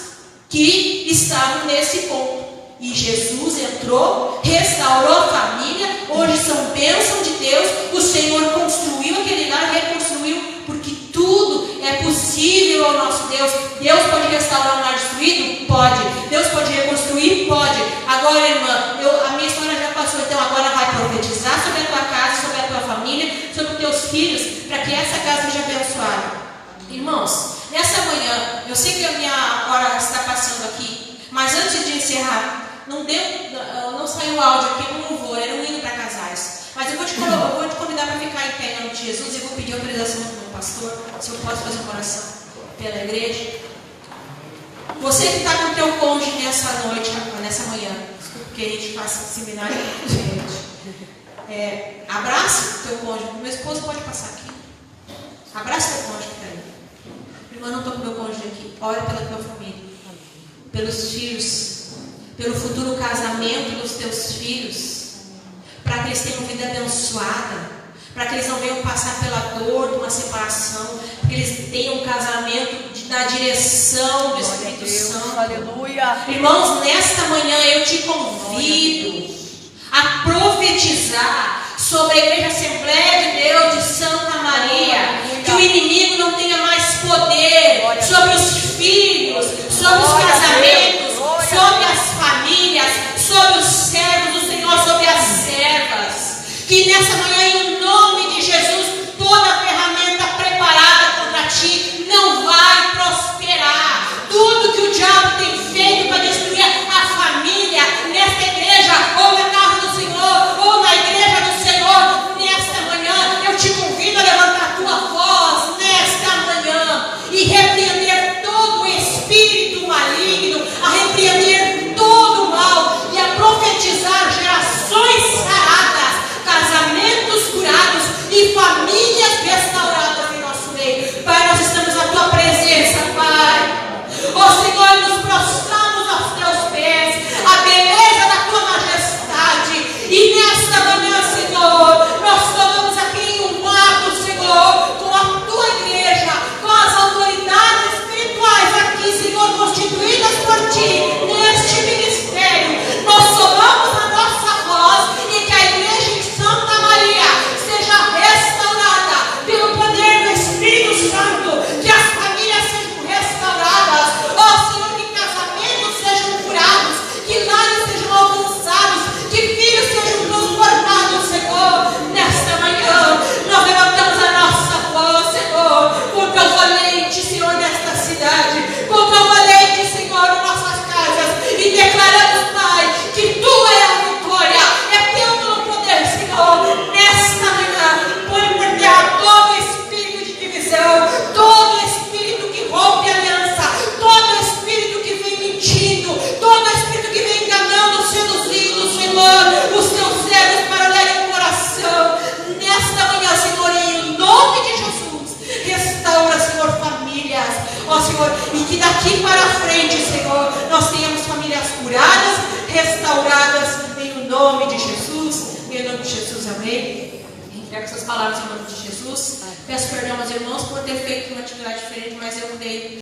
que estavam nesse ponto. E Jesus entrou, restaurou a família. Hoje são bênção de Deus. O Senhor construiu aquele lar, reconstruiu, porque tudo é possível ao nosso Deus. Deus pode restaurar um lar destruído? Pode. Deus pode reconstruir? Pode. Agora, irmã, a minha história já passou, então agora vai profetizar sobre a tua casa, sobre a tua família, sobre os teus filhos, para que essa casa seja abençoada. Irmãos, nessa manhã, eu sei que a minha hora está passando aqui, mas antes de encerrar, não saiu o áudio aqui com louvor, era um hino para casais. Mas eu vou te convidar para ficar em pé em nome de Jesus. Eu vou pedir autorização do meu pastor, se eu posso fazer uma oração pela igreja. Você que está com o teu cônjuge nessa noite, nessa manhã, desculpa que a gente faça seminário com gente. Abraça o teu cônjuge. Meu esposo pode passar aqui. Abraça o teu cônjuge que está aí. Irmã, não estou com o meu cônjuge aqui. Ora pela tua família, pelos filhos, pelo futuro casamento dos teus filhos, para que eles tenham vida abençoada, para que eles não venham passar pela dor de uma separação, para que eles tenham um casamento na direção do Espírito Santo. Aleluia. Irmãos, nesta manhã eu te convido a profetizar sobre a Igreja Assembleia de Deus de Santa Maria, que o inimigo não tenha mais poder sobre os filhos, sobre os casamentos, sobre as famílias, sobre os servos do Senhor, sobre as servas. Que nessa manhã, em nome de Jesus, toda ferramenta preparada contra ti não vai prosperar. Tudo que o diabo tem feito para destruir a família, nesta igreja, ou na casa do Senhor, ou na igreja do Senhor, nesta manhã, eu te convido a levantar a tua voz nesta manhã e repreender todo o espírito maligno, a repreender todo o mal e a profetizar gerações saradas, casamentos curados e famílias restauradas em nosso meio. Pai, nós estamos na tua presença, Pai. Ó Senhor, nos prostramos aos teus pés, a beleza da tua majestade. E nesta manhã, Senhor, nós tomamos aqui um ato, Senhor, com a tua igreja, com as autoridades espirituais aqui, Senhor, constituídas por ti, neste ministério. Nós somamos a nossa voz e que a igreja em Santa Maria seja restaurada pelo poder do Espírito Santo, que as famílias sejam restauradas. Ó Senhor, que casamentos sejam curados, que lares sejam alcançados, que filhos sejam transformados, Senhor. Nesta manhã, nós levantamos a nossa voz, Senhor, contra o valente, Senhor, nesta cidade, contra o valente, Senhor, em nossas casas, e declaramos, Pai, que Tu é a vitória, é Teu todo o poder, Senhor. Nesta manhã, põe por terra todo espírito de divisão, todo espírito que rompe a aliança, todo espírito que vem mentindo, todo espírito que vem enganando, seduzindo, Senhor, os Teus servos para lerem o coração. Nesta manhã, Senhor, em nome de Jesus, restaura, Senhor, famílias, ó Senhor, e que daqui para frente, Senhor, nós tenhamos famílias curadas, restauradas, em nome de Jesus, em nome de Jesus, amém. Entrego essas palavras em nome de Jesus. Peço perdão aos irmãos por ter feito uma atividade diferente, mas eu dei